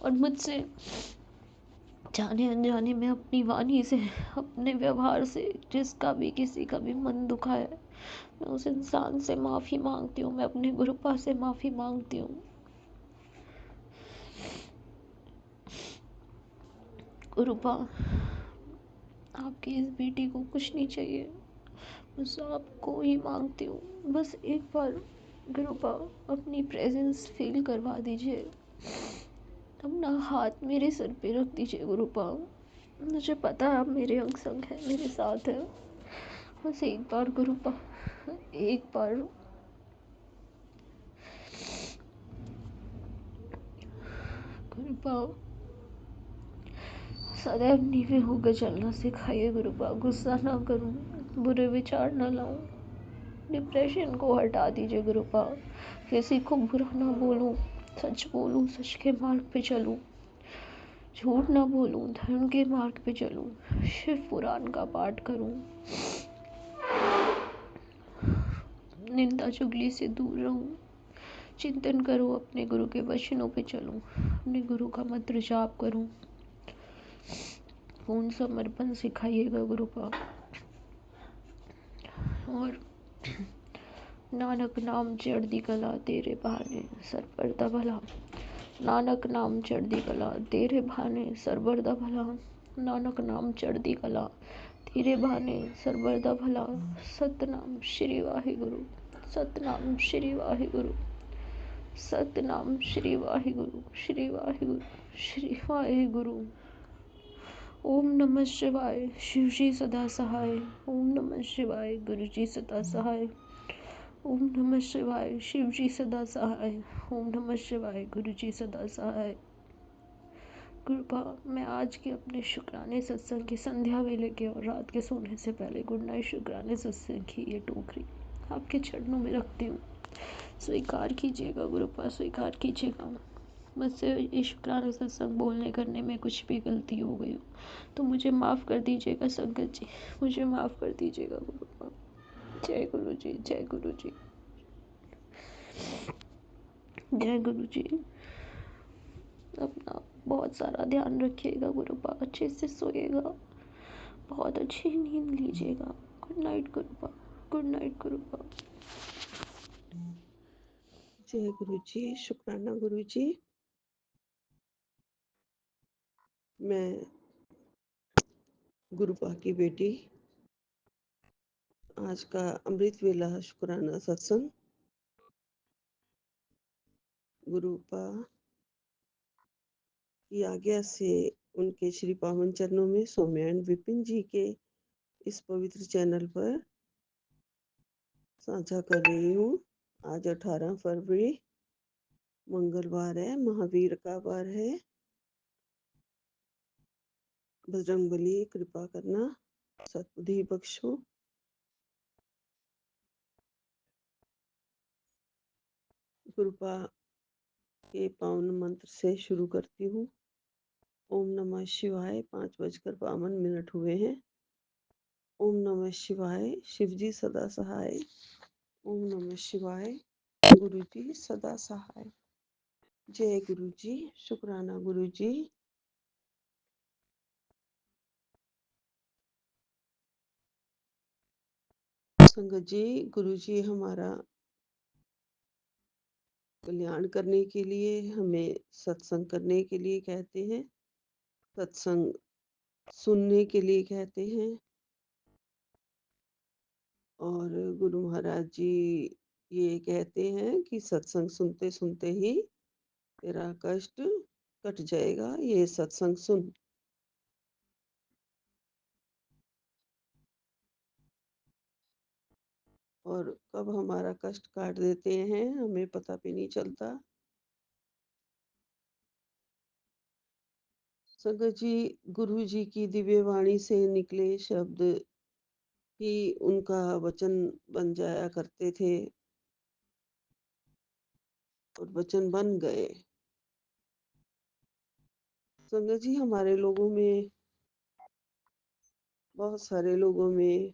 और मुझसे जाने अनजाने में अपनी वाणी से, अपने व्यवहार से जिसका भी किसी का भी मन दुखा है, मैं उस इंसान से माफ़ी मांगती हूँ। मैं अपने गुरुपा से माफ़ी मांगती हूँ। गुरुपा आपकी इस बेटी को कुछ नहीं चाहिए, बस आपको ही मांगती हूँ। बस एक बार गुरुपा अपनी प्रेजेंस फील करवा दीजिए। अपना हाथ मेरे सर पे रख दीजिए गुरुपा। मुझे पता है आप मेरे अंग संग हैं, मेरे साथ हैं। बस एक बार गुरुपा, एक बार गुरुपा सदैव नीवे होकर चलना सिखाइए गुरुपा। गुस्सा ना करूं, बुरे विचार ना लाऊं, डिप्रेशन को हटा दीजिए गुरुपा। किसी को बुरा ना बोलूं, सच बोलूं, सच के मार्ग पे चलूं, झूठ ना बोलूं, धर्म के मार्ग पे चलूं, शिव पुराण का पाठ करूं, निंदा चुगली से दूर रहूं, चिंतन करूं, अपने गुरु के वचनों पे चलूं, अपने गुरु का मंत्र जाप करूं। पूर्ण समर्पण सिखाइएगा गुरुपा। और नानक नाम चढ़दी कला तेरे बहाने सरवर दा भला। नानक नाम चढ़दी कला तेरे बहाने सरवर दा भला। नानक नाम चढ़दी कला तेरे बहाने सरवर दा भला। सतनाम श्री वाहिगुरु, सतनाम श्री वाहिगुरु, सतनाम श्री वाहिगुरु, श्री वाहिगुरु, श्री वाहिगुरु। ओम नमः शिवाय, शिव जी सदा सहाय। ओम नमः शिवाय, गुरु जी सदा सहाय। ओम नमः शिवाय, शिव जी सदा सहाय। ओम नमः शिवाय, गुरु जी सदा सहाय। कृपा मैं आज के अपने शुक्राने सत्संग की संध्या वेले के और रात के सोने से पहले गुड नाइट शुक्राने सत्संग की ये टोकरी आपके चरणों में रखती हूँ। स्वीकार कीजिएगा गुरुपा, स्वीकार कीजिएगा। मुझसे ये शुक्राना सत्संग बोलने करने में कुछ भी गलती हो गई हो तो मुझे माफ़ कर दीजिएगा संगत जी, मुझे माफ़ कर दीजिएगा गुरुपा। जय गुरु जी, जय गुरु जी, जय गुरु जी। अपना बहुत सारा ध्यान रखिएगा गुरुपा, अच्छे से सोइएगा, बहुत अच्छी नींद लीजिएगा। Good night गुरुपा, good night गुरुपा। जय गुरु जी, शुक्राना गुरु जी। मैं गुरुपा की बेटी, आज का अमृत वेला शुक्राना सत्संग गुरुपा की आज्ञा से उनके श्री पावन चरणों में सौम्या एंड विपिन जी के इस पवित्र चैनल पर साझा कर रही हूँ। आज 18 फरवरी मंगलवार है, महावीर का वार है। बजरंगबली कृपा करना, सद्बुद्धि बख्शो। गुरुपा के पावन मंत्र से शुरू करती हूँ। ओम नमः शिवाय। 5:52 हुए हैं। ओम नमः शिवाय, शिवजी सदा सहाय। ओम नमः शिवाय, गुरु जी सदा सहाय। जय गुरु जी, शुक्राना गुरु जी। संगत जी, गुरु जी हमारा कल्याण करने के लिए, हमें सत्संग करने के लिए कहते हैं, सत्संग सुनने के लिए कहते हैं। और गुरु महाराज जी ये कहते हैं कि सत्संग सुनते सुनते ही तेरा कष्ट कट जाएगा, ये सत्संग सुन। और कब हमारा कष्ट काट देते हैं हमें पता भी नहीं चलता। संगत जी, गुरु जी की दिव्य वाणी से निकले शब्द ही उनका वचन बन जाया करते थे और वचन बन गए। संगत जी, हमारे लोगों में, बहुत सारे लोगों में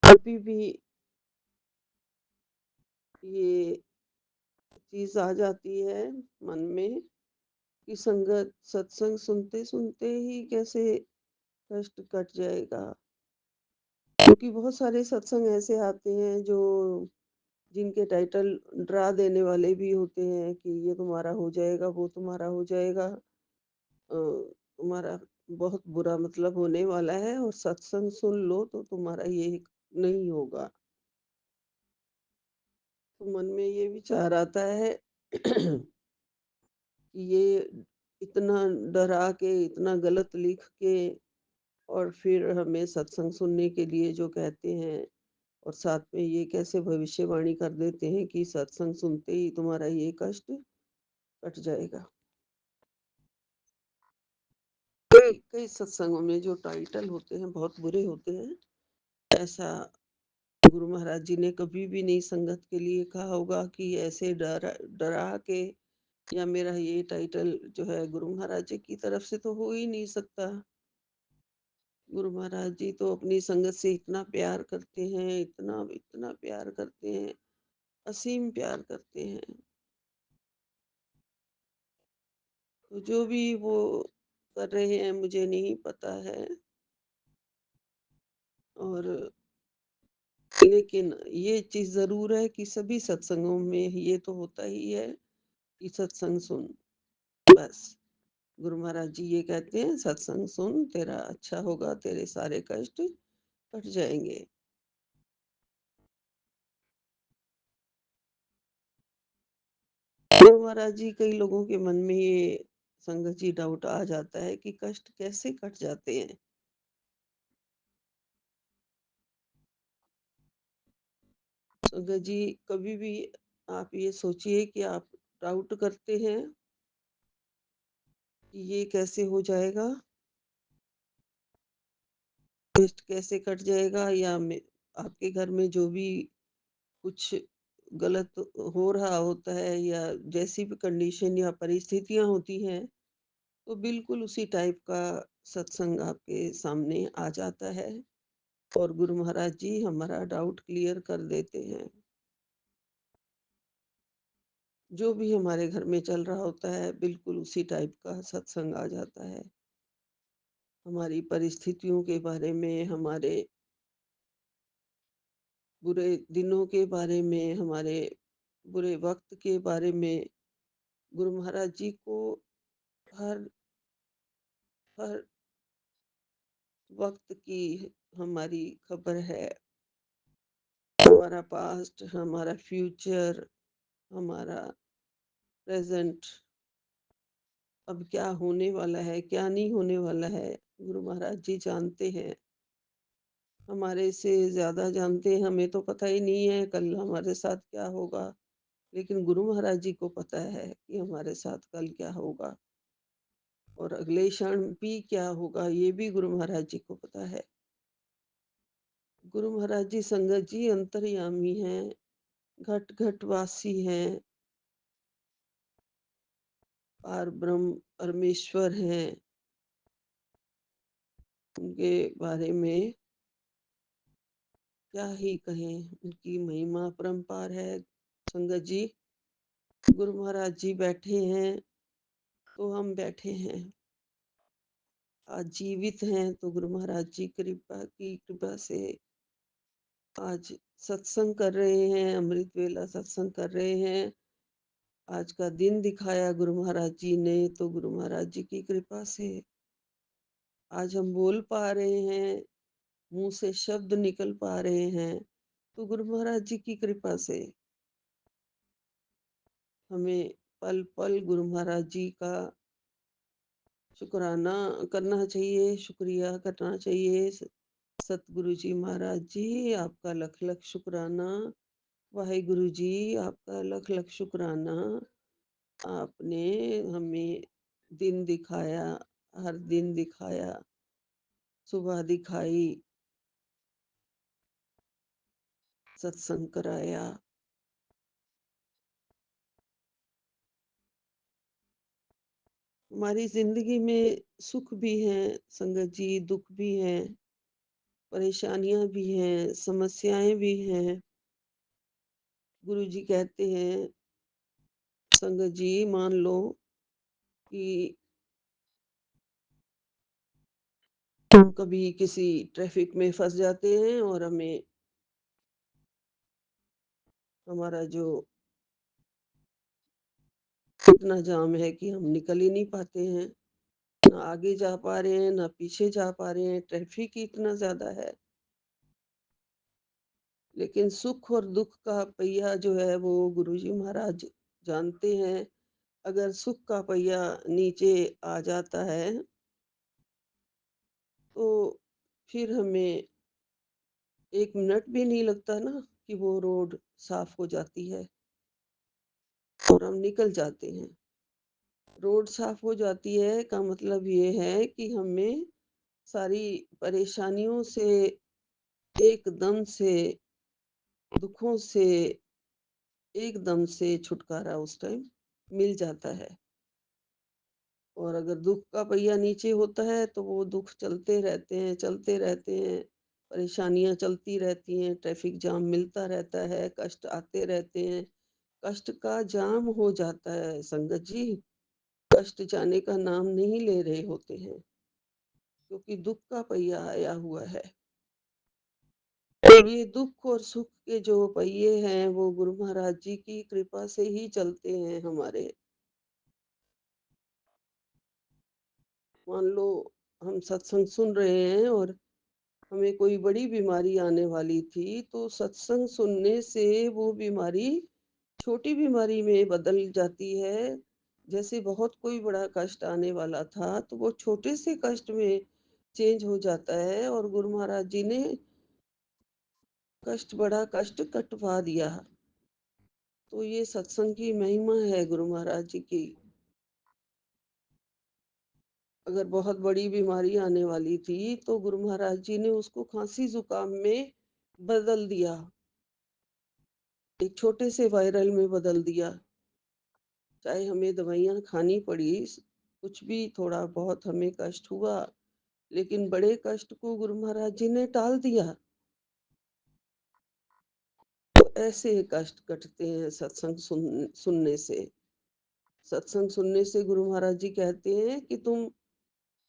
अभी भी ये चीज आ जाती है मन में कि संगत सत्संग सुनते सुनते ही कैसे कष्ट कट जाएगा। क्योंकि बहुत सारे सत्संग ऐसे आते हैं जो जिनके टाइटल डरा देने वाले भी होते हैं कि ये तुम्हारा हो जाएगा, वो तुम्हारा हो जाएगा, तुम्हारा बहुत बुरा मतलब होने वाला है, और सत्संग सुन लो तो तुम्हारा ये नहीं होगा। तो मन में ये विचार आता है कि ये इतना डरा के, इतना गलत लिख के, और फिर हमें सत्संग सुनने के लिए जो कहते हैं, और साथ में ये कैसे भविष्यवाणी कर देते हैं कि सत्संग सुनते ही तुम्हारा ये कष्ट कट जाएगा। कई कई सत्संगों में जो टाइटल होते हैं बहुत बुरे होते हैं। ऐसा गुरु महाराज जी ने कभी भी नहीं संगत के लिए कहा होगा कि ऐसे डरा डरा के, या मेरा ये टाइटल जो है गुरु महाराज जी की तरफ से तो हो ही नहीं सकता। गुरु महाराज जी तो अपनी संगत से इतना प्यार करते हैं, इतना इतना प्यार करते हैं, असीम प्यार करते हैं। तो जो भी वो कर रहे हैं मुझे नहीं पता है, और लेकिन ये चीज़ ज़रूर है कि सभी सत्संगों में ये तो होता ही है कि सत्संग सुन, बस। गुरु महाराज जी ये कहते हैं, सत्संग सुन, तेरा अच्छा होगा, तेरे सारे कष्ट कट जाएँगे। गुरु महाराज जी, कई लोगों के मन में ये संगत जी डाउट आ जाता है कि कष्ट कैसे कट जाते हैं? संगत जी, कभी भी आप ये सोचिए कि आप डाउट करते हैं कि ये कैसे हो जाएगा? कष्ट कैसे कट जाएगा, या आपके घर में जो भी कुछ गलत हो रहा होता है, या जैसी भी कंडीशन या परिस्थितियाँ होती हैं, तो बिल्कुल उसी टाइप का सत्संग आपके सामने आ जाता है और गुरु महाराज जी हमारा डाउट क्लियर कर देते हैं। जो भी हमारे घर में चल रहा होता है, बिल्कुल उसी टाइप का सत्संग आ जाता है। हमारी परिस्थितियों के बारे में, हमारे बुरे दिनों के बारे में, हमारे बुरे वक़्त के बारे में गुरु महाराज जी को हर हर वक़्त की हमारी खबर है। हमारा पास्ट, हमारा फ्यूचर, हमारा प्रेज़ेंट, अब क्या होने वाला है, क्या नहीं होने वाला है, गुरु महाराज जी जानते हैं। हमारे से ज़्यादा जानते हैं, हमें तो पता ही नहीं है कल हमारे साथ क्या होगा, लेकिन गुरु महाराज जी को पता है कि हमारे साथ कल क्या होगा और अगले क्षण भी क्या होगा, ये भी गुरु महाराज जी को पता है। गुरु महाराज जी संगत जी अंतर्यामी हैं, घट-घट वासी हैं, पारब्रह्म परमेश्वर हैं। उनके बारे में क्या ही कहें, उनकी महिमा अपरंपार है। संगत जी, गुरु महाराज जी बैठे हैं, तो हम बैठे हैं। आज जीवित हैं तो गुरु महाराज जी कृपा से आज सत्संग कर रहे हैं, अमृत वेला सत्संग कर रहे हैं। आज का दिन दिखाया गुरु महाराज जी ने, तो गुरु महाराज जी की कृपा से आज हम बोल पा रहे हैं, मुँह से शब्द निकल पा रहे हैं, तो गुरु महाराज जी की कृपा से। हमें पल-पल गुरु महाराज जी का शुकराना करना चाहिए, शुक्रिया करना चाहिए। सतगुरु जी महाराज जी, आपका लख-लख शुकराना। वाहिगुरु जी, आपका लख-लख शुकराना। आपने हमें दिन दिखाया, हर दिन दिखाया, सुबह दिखाई, सत्संग कराया। हमारी ज़िंदगी में सुख भी हैं संगत जी, दुःख भी हैं, परेशानियाँ भी हैं, समस्याएँ भी हैं। गुरु जी कहते हैं, संगत जी मान लो कि हम कभी किसी ट्रैफिक में फँस जाते हैं और हमें हमारा जो इतना जाम है कि हम निकल ही नहीं पाते हैं। ना आगे जा पा रहे हैं, ना पीछे जा पा रहे हैं, ट्रैफिक ही इतना ज़्यादा है। लेकिन सुख और दुःख का पहिया जो है वो गुरुजी महाराज जानते हैं। अगर सुख का पहिया नीचे आ जाता है, तो फिर हमें 1 मिनट भी नहीं लगता ना कि वो रोड साफ हो जाती है और हम निकल जाते हैं। रोड साफ हो जाती है का मतलब ये है कि हमें सारी परेशानियों से एकदम से, दुखों से एकदम से छुटकारा उस टाइम मिल जाता है। और अगर दुःख का पहिया नीचे होता है तो वो दुःख चलते रहते हैं, चलते रहते हैं, परेशानियाँ चलती रहती हैं, ट्रैफिक जाम मिलता रहता है, कष्ट आते रहते हैं, कष्ट का जाम हो जाता है संगत जी, कष्ट जाने का नाम नहीं ले रहे होते हैं, क्योंकि दुःख का पहिया आया हुआ है। और ये दुख और सुख के जो पहिए हैं वो गुरु महाराज जी की कृपा से ही चलते हैं हमारे। मान लो हम सत्संग सुन रहे हैं और हमें कोई बड़ी बीमारी आने वाली थी, तो सत्संग सुनने से वो बीमारी छोटी बीमारी में बदल जाती है। जैसे बहुत कोई बड़ा कष्ट आने वाला था, तो वो छोटे से कष्ट में चेंज हो जाता है और गुरु महाराज जी ने बड़ा कष्ट कटवा दिया। तो ये सत्संग की महिमा है गुरु महाराज जी की। अगर बहुत बड़ी बीमारी आने वाली थी, तो गुरु महाराज जी ने उसको खांसी जुकाम में बदल दिया, एक छोटे से वायरल में बदल दिया। चाहे हमें दवाइयाँ खानी पड़ी, कुछ भी थोड़ा बहुत हमें कष्ट हुआ, लेकिन बड़े कष्ट को गुरु महाराज जी ने टाल दिया। तो ऐसे कष्ट कटते हैं सत्संग सुनने से। सत्संग सुनने से गुरु महाराज जी कहते हैं कि तुम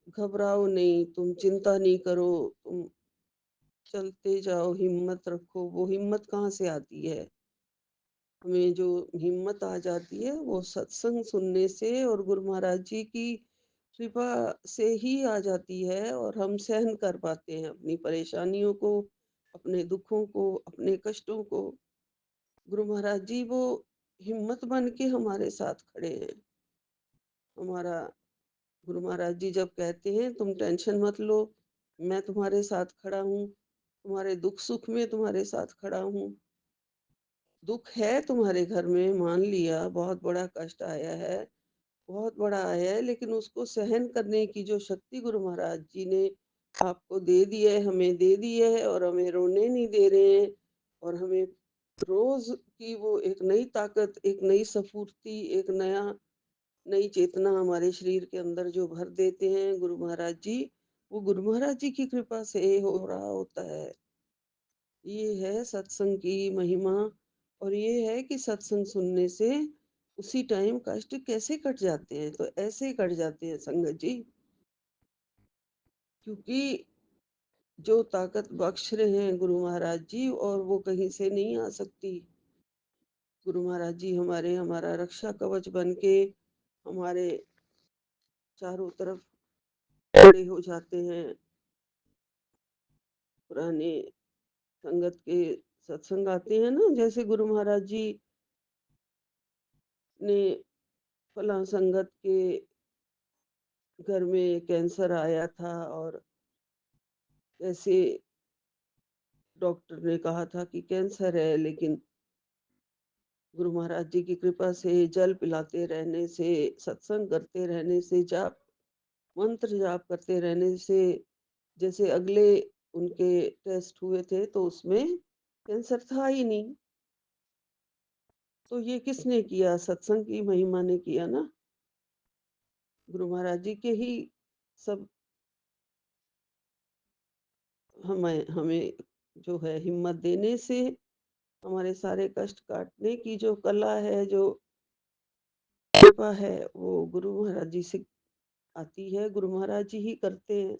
घबराओ नहीं, तुम चिंता नहीं करो, तुम चलते जाओ, हिम्मत रखो। वो हिम्मत कहाँ से आती है? हमें जो हिम्मत आ जाती है वो सत्संग सुनने से और गुरु महाराज जी की कृपा से ही आ जाती है, और हम सहन कर पाते हैं अपनी परेशानियों को, अपने दुखों को, अपने कष्टों को। गुरु महाराज जी वो हिम्मत बन के हमारे साथ खड़े हैं। हमारा गुरु महाराज जी जब कहते हैं तुम टेंशन मत लो, मैं तुम्हारे साथ खड़ा हूँ, तुम्हारे दुख सुख में तुम्हारे साथ खड़ा हूँ। दुख है तुम्हारे घर में, मान लिया, बहुत बड़ा कष्ट आया है, बहुत बड़ा आया है, लेकिन उसको सहन करने की जो शक्ति गुरु महाराज जी ने आपको दे दी है, हमें दे दी है, और हमें रोने नहीं दे रहे हैं, और हमें रोज की वो एक नई ताकत, एक नई स्फूर्ति, एक नई चेतना हमारे शरीर के अंदर जो भर देते हैं गुरु महाराज जी, वो गुरु महाराज जी की कृपा से हो रहा होता है। ये है सत्संग की महिमा, और ये है कि सत्संग सुनने से उसी टाइम कष्ट कैसे कट जाते हैं। तो ऐसे कट जाते हैं संगत जी, क्योंकि जो ताकत बख्श रहे हैं गुरु महाराज जी, और वो कहीं से नहीं आ सकती। गुरु महाराज जी हमारा रक्षा कवच बन के हमारे चारों तरफ खड़े हो जाते हैं। पुराने संगत के सत्संग आते हैं ना, जैसे गुरु महाराज जी ने फला संगत के घर में कैंसर आया था, और कैसे डॉक्टर ने कहा था कि कैंसर है, लेकिन गुरु महाराज जी की कृपा से, जल पिलाते रहने से, सत्संग करते रहने से, जाप मंत्र जाप करते रहने से, जैसे अगले उनके टेस्ट हुए थे तो उसमें कैंसर था ही नहीं। तो ये किसने किया? सत्संग की महिमा ने किया ना। गुरु महाराज जी के ही सब हमें हमें जो है हिम्मत देने से, हमारे सारे कष्ट काटने की जो कला है, जो कृपा है, वो गुरु महाराज जी से आती है। गुरु महाराज जी ही करते हैं।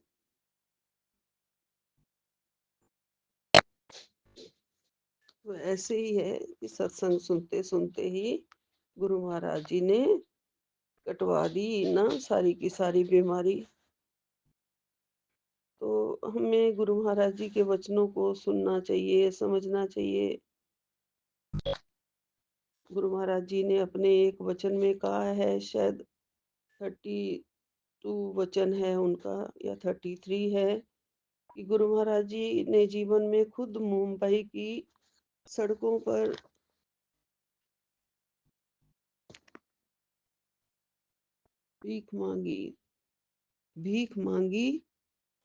तो ऐसे ही है कि सत्संग सुनते सुनते ही गुरु महाराज जी ने कटवा दी ना सारी की सारी बीमारी। तो हमें गुरु महाराज जी के वचनों को सुनना चाहिए, समझना चाहिए। गुरु महाराज जी ने अपने एक वचन में कहा है, शायद 32 वचन है उनका, या 33 है, कि गुरु महाराज जी ने जीवन में खुद मुंबई की सड़कों पर भीख मांगी,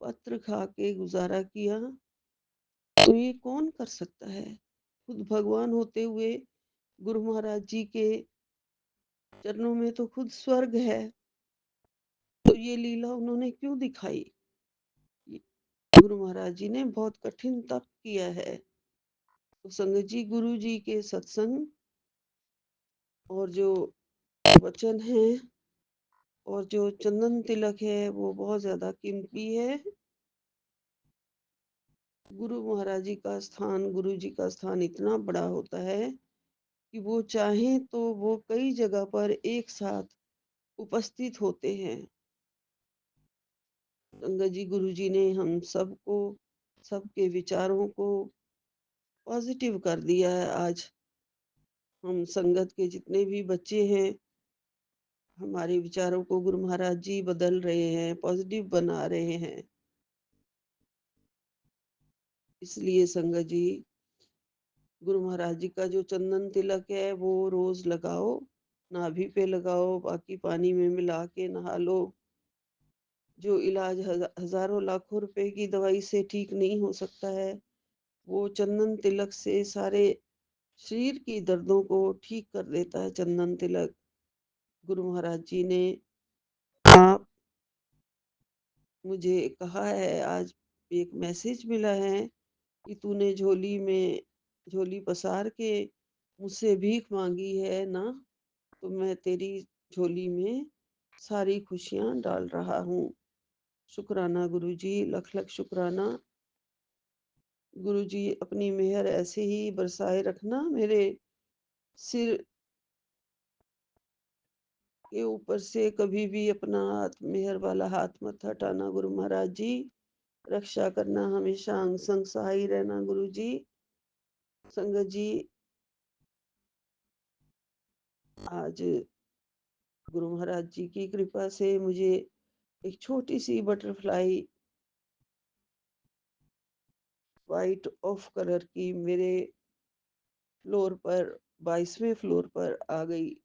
पत्र खा के गुजारा किया। तो ये कौन कर सकता है? खुद भगवान होते हुए गुरु महाराज जी के चरणों में तो खुद स्वर्ग है। तो ये लीला उन्होंने क्यों दिखाई? ये गुरु महाराज जी ने बहुत कठिन तप किया है। तो संगत जी, गुरु जी के सत्संग और जो वचन है और जो चंदन तिलक है वो बहुत ज्यादा कीमती है। गुरु महाराज जी का स्थान, गुरु जी का स्थान इतना बड़ा होता है कि वो चाहें तो वो कई जगह पर एक साथ उपस्थित होते हैं। संगत जी, गुरु जी ने हम सबको, सबके विचारों को पॉजिटिव कर दिया है। आज हम संगत के जितने भी बच्चे हैं, हमारे विचारों को गुरु महाराज जी बदल रहे हैं, पॉजिटिव बना रहे हैं। इसलिए संगत जी, गुरु महाराज जी का जो चंदन तिलक है वो रोज लगाओ, नाभि पे लगाओ, बाकी पानी में मिला के नहा लो। जो इलाज हजारों लाखों रुपए की दवाई से ठीक नहीं हो सकता है, वो चंदन तिलक से सारे शरीर की दर्दों को ठीक कर देता है चंदन तिलक। गुरु महाराज जी ने आप मुझे कहा है, आज एक मैसेज मिला है कि तूने झोली पसार के मुझसे भीख मांगी है ना, तो मैं तेरी झोली में सारी खुशियां डाल रहा हूँ। शुक्राना गुरु जी, लख लख शुक्राना। गुरु जी अपनी मेहर ऐसे ही बरसाए रखना, मेरे सिर के ऊपर से कभी भी अपना हाथ, मेहर वाला हाथ मत हटाना गुरु महाराज जी। रक्षा करना, हमेशा अंग संग सहाय रहना गुरु जी। संगत जी, आज गुरु महाराज जी की कृपा से मुझे एक छोटी सी बटरफ्लाई वाइट ऑफ कलर की मेरे फ्लोर पर, 22वें फ्लोर पर आ गई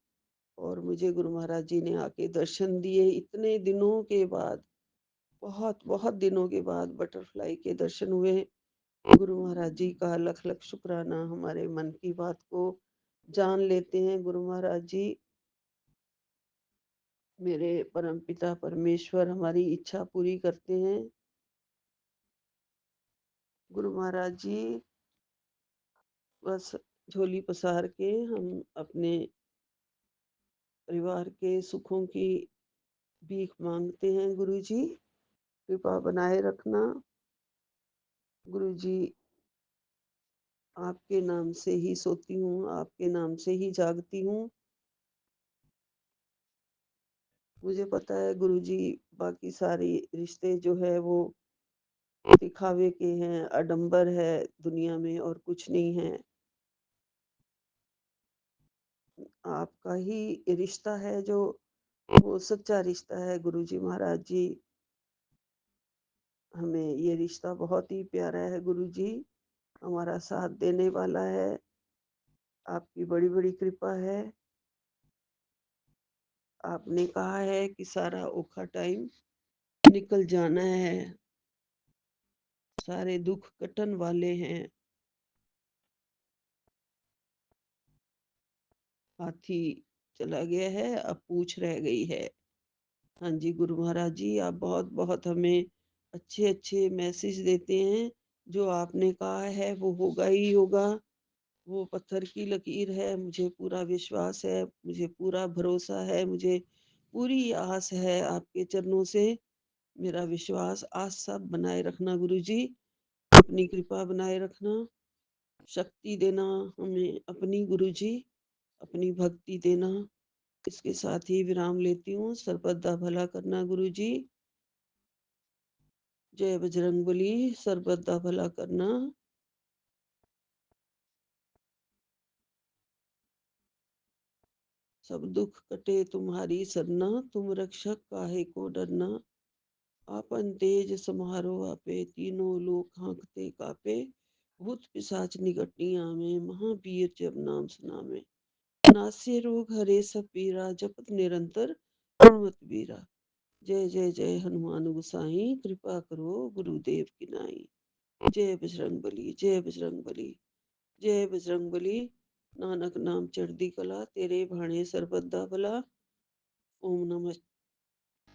और मुझे गुरु महाराज जी ने आके दर्शन दिए। इतने दिनों के बाद, बहुत बहुत दिनों के बाद बटरफ्लाई के दर्शन हुए। गुरु महाराज जी का लख लख शुक्राना। हमारे मन की बात को जान लेते हैं गुरु महाराज जी। मेरे परम पिता परमेश्वर हमारी इच्छा पूरी करते हैं। गुरु महाराज जी, बस झोली पसार के हम अपने परिवार के सुखों की भीख मांगते हैं। गुरु जी कृपा बनाए रखना। गुरु जी, आपके नाम से ही सोती हूँ, आपके नाम से ही जागती हूँ। मुझे पता है गुरु जी, बाकी सारी रिश्ते जो है वो दिखावे के हैं, आडंबर है दुनिया में और कुछ नहीं है। आपका ही रिश्ता है जो वो सच्चा रिश्ता है। गुरु जी महाराज जी, हमें ये रिश्ता बहुत ही प्यारा है गुरु जी, हमारा साथ देने वाला है। आपकी बड़ी बड़ी कृपा है। आपने कहा है कि सारा औखा टाइम निकल जाना है, सारे दुख कटन वाले हैं। हाथी चला गया है, अब पूंछ रह गई है। हाँ जी गुरु महाराज जी, आप बहुत बहुत हमें अच्छे अच्छे मैसेज देते हैं। जो आपने कहा है वो होगा ही होगा। वो पत्थर की लकीर है, मुझे पूरा विश्वास है, मुझे पूरा भरोसा है, मुझे पूरी आस है आपके चरणों से। मेरा विश्वास आस सब बनाए रखना गुरु जी, अपनी कृपा बनाए रखना, शक्ति देना हमें अपनी गुरु जी, अपनी भक्ति देना। इसके साथ ही विराम लेती हूँ। सर्वदा भला करना गुरु जी। जय बजरंगबली। सर्वदा भला करना। सब दुख कटे तुम्हारी सरना, तुम रक्षक काहे को डरना। आपन तेज समारो आपे, तीनों लोक हाँकते कापे। भूत पिशाच निकट में, महावीर जब नाम सुनावे। नासे रोग हरे सब पीरा, जपत निरंतर हनुमत बीरा। जय जय जय हनुमान गोसाई, कृपा करो गुरुदेव की नाई। जय बजरंग बली, जय बजरंग बली, जय बजरंग बली। नानक नाम चढ़दी कला, तेरे भाणे सर्बदा भला। ओम नमः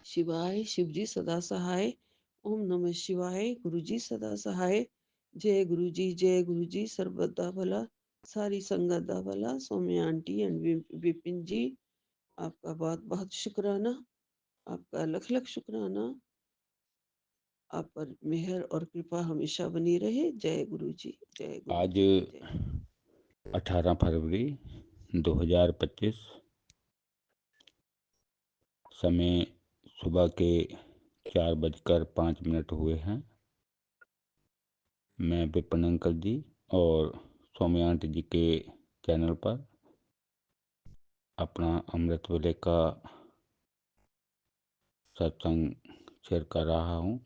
शिवाय, शिव जी सदा सहाय। ओम नमः शिवाय, गुरु जी सदा सहाय। जय गुरु जी, जय गुरु जी, सर्वदा भला, सारी संगत दा भला। सौम्या आंटी एंड विपिन जी, आपका बहुत बहुत शुक्राना, आपका लख लख शुक्राना। आप पर मेहर और कृपा हमेशा बनी रहे। जय गुरु जी, जय गुरु आज जी, जय। 18 फरवरी 2025 समय सुबह के 4:05 हुए हैं। मैं विपिन अंकल जी और सौम्या आंटी जी के चैनल पर अपना अमृत वेले का सत्संग शेयर कर रहा हूँ।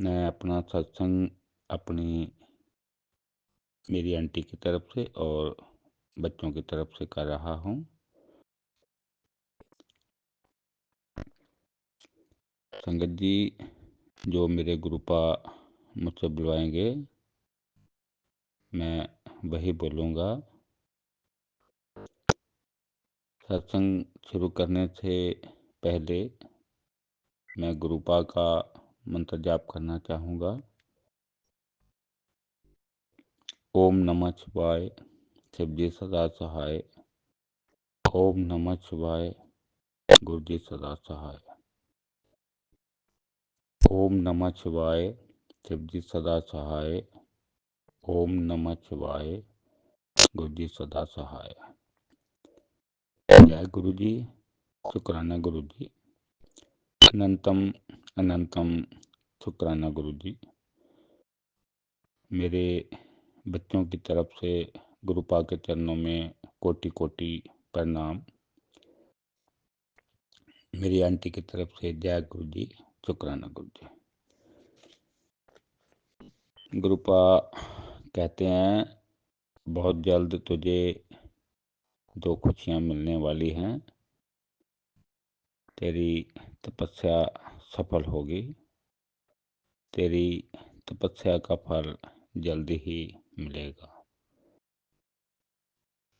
मैं अपना सत्संग अपनी मेरी आंटी की तरफ से और बच्चों की तरफ से कर रहा हूँ। संगत जी, जो मेरे गुरुपा मुझसे बुलवाएंगे मैं वही बोलूँगा। सत्संग शुरू करने से पहले मैं गुरुपा का मंत्र जाप करना चाहूँगा। ओम नमः शिवाय, शिव जी सदा सहाय। ओम नमः शिवाय, गुरु जी सदा सहाय। ओम नमः शिवाय, शिव जी सदा सहाय। ओम नमः शिवाय, गुरु जी सदा सहाय। जय गुरु जी, शुक्राना गुरु जी, अनंतम अनंतम शुक्राना गुरु जी। मेरे बच्चों की तरफ से गुरुपा के चरणों में कोटि कोटि प्रणाम। मेरी आंटी की तरफ से जय गुरु जी, शुक्राना गुरु जी। गुरुपा कहते हैं बहुत जल्द तुझे 2 खुशियाँ मिलने वाली हैं। तेरी तपस्या सफल होगी। तेरी तपस्या का फल जल्दी ही मिलेगा।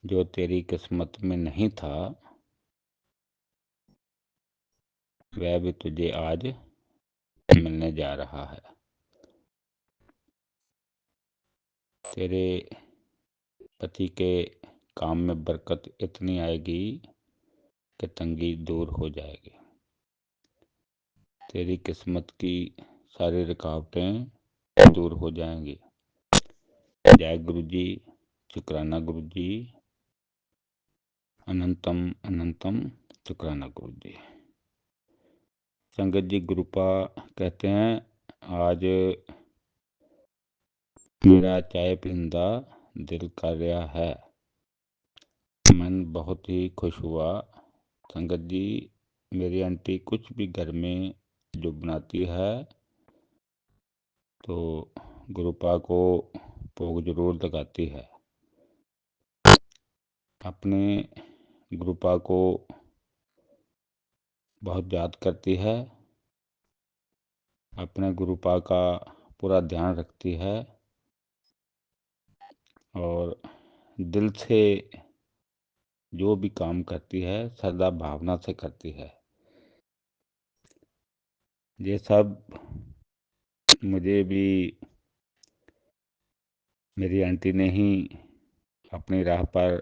जो तेरी किस्मत में नहीं था वह भी तुझे आज मिलने जा रहा है। तेरे पति के काम में बरकत इतनी आएगी कि तंगी दूर हो जाएगी। तेरी किस्मत की सारी रुकावटें दूर हो जाएंगी। जय गुरु जी, शुक्राना गुरु जी, अनंतम अनंतम शुक्राना गुरु जी। संगत जी, गुरुपा कहते हैं आज मेरा चाय पींदा दिल कर रहा है। मन बहुत ही खुश हुआ। संगत जी, मेरी आंटी कुछ भी घर में जो बनाती है तो गुरुपा को भोग जरूर लगाती है। अपने गुरुपा को बहुत याद करती है। अपने गुरुपा का पूरा ध्यान रखती है और दिल से जो भी काम करती है श्रद्धा भावना से करती है। ये सब मुझे भी मेरी आंटी ने ही अपनी राह पर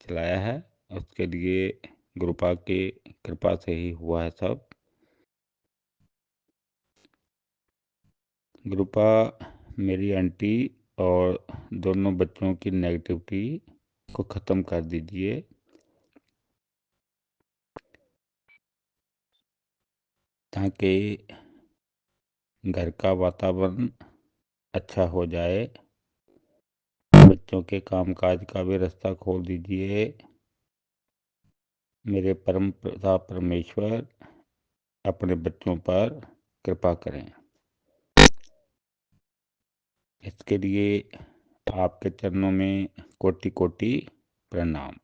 चलाया है। उसके लिए गुरुपा की कृपा से ही हुआ है सब। गुरुपा मेरी आंटी और दोनों बच्चों की नेगेटिविटी को ख़त्म कर दीजिए। ताकि घर का वातावरण अच्छा हो जाए। बच्चों के कामकाज का भी रास्ता खोल दीजिए। मेरे परम पिता परमेश्वर अपने बच्चों पर कृपा करें। इसके लिए आपके चरणों में कोटि कोटि प्रणाम।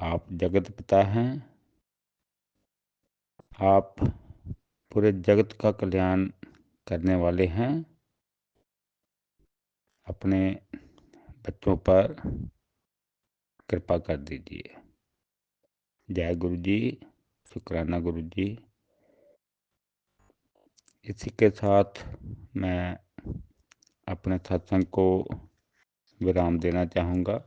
आप जगत पिता हैं। आप पूरे जगत का कल्याण करने वाले हैं। अपने बच्चों पर कृपा कर दीजिए। जय गुरु जी, शुक्राना गुरु जी। इसी के साथ मैं अपने सत्संग को विराम देना चाहूँगा।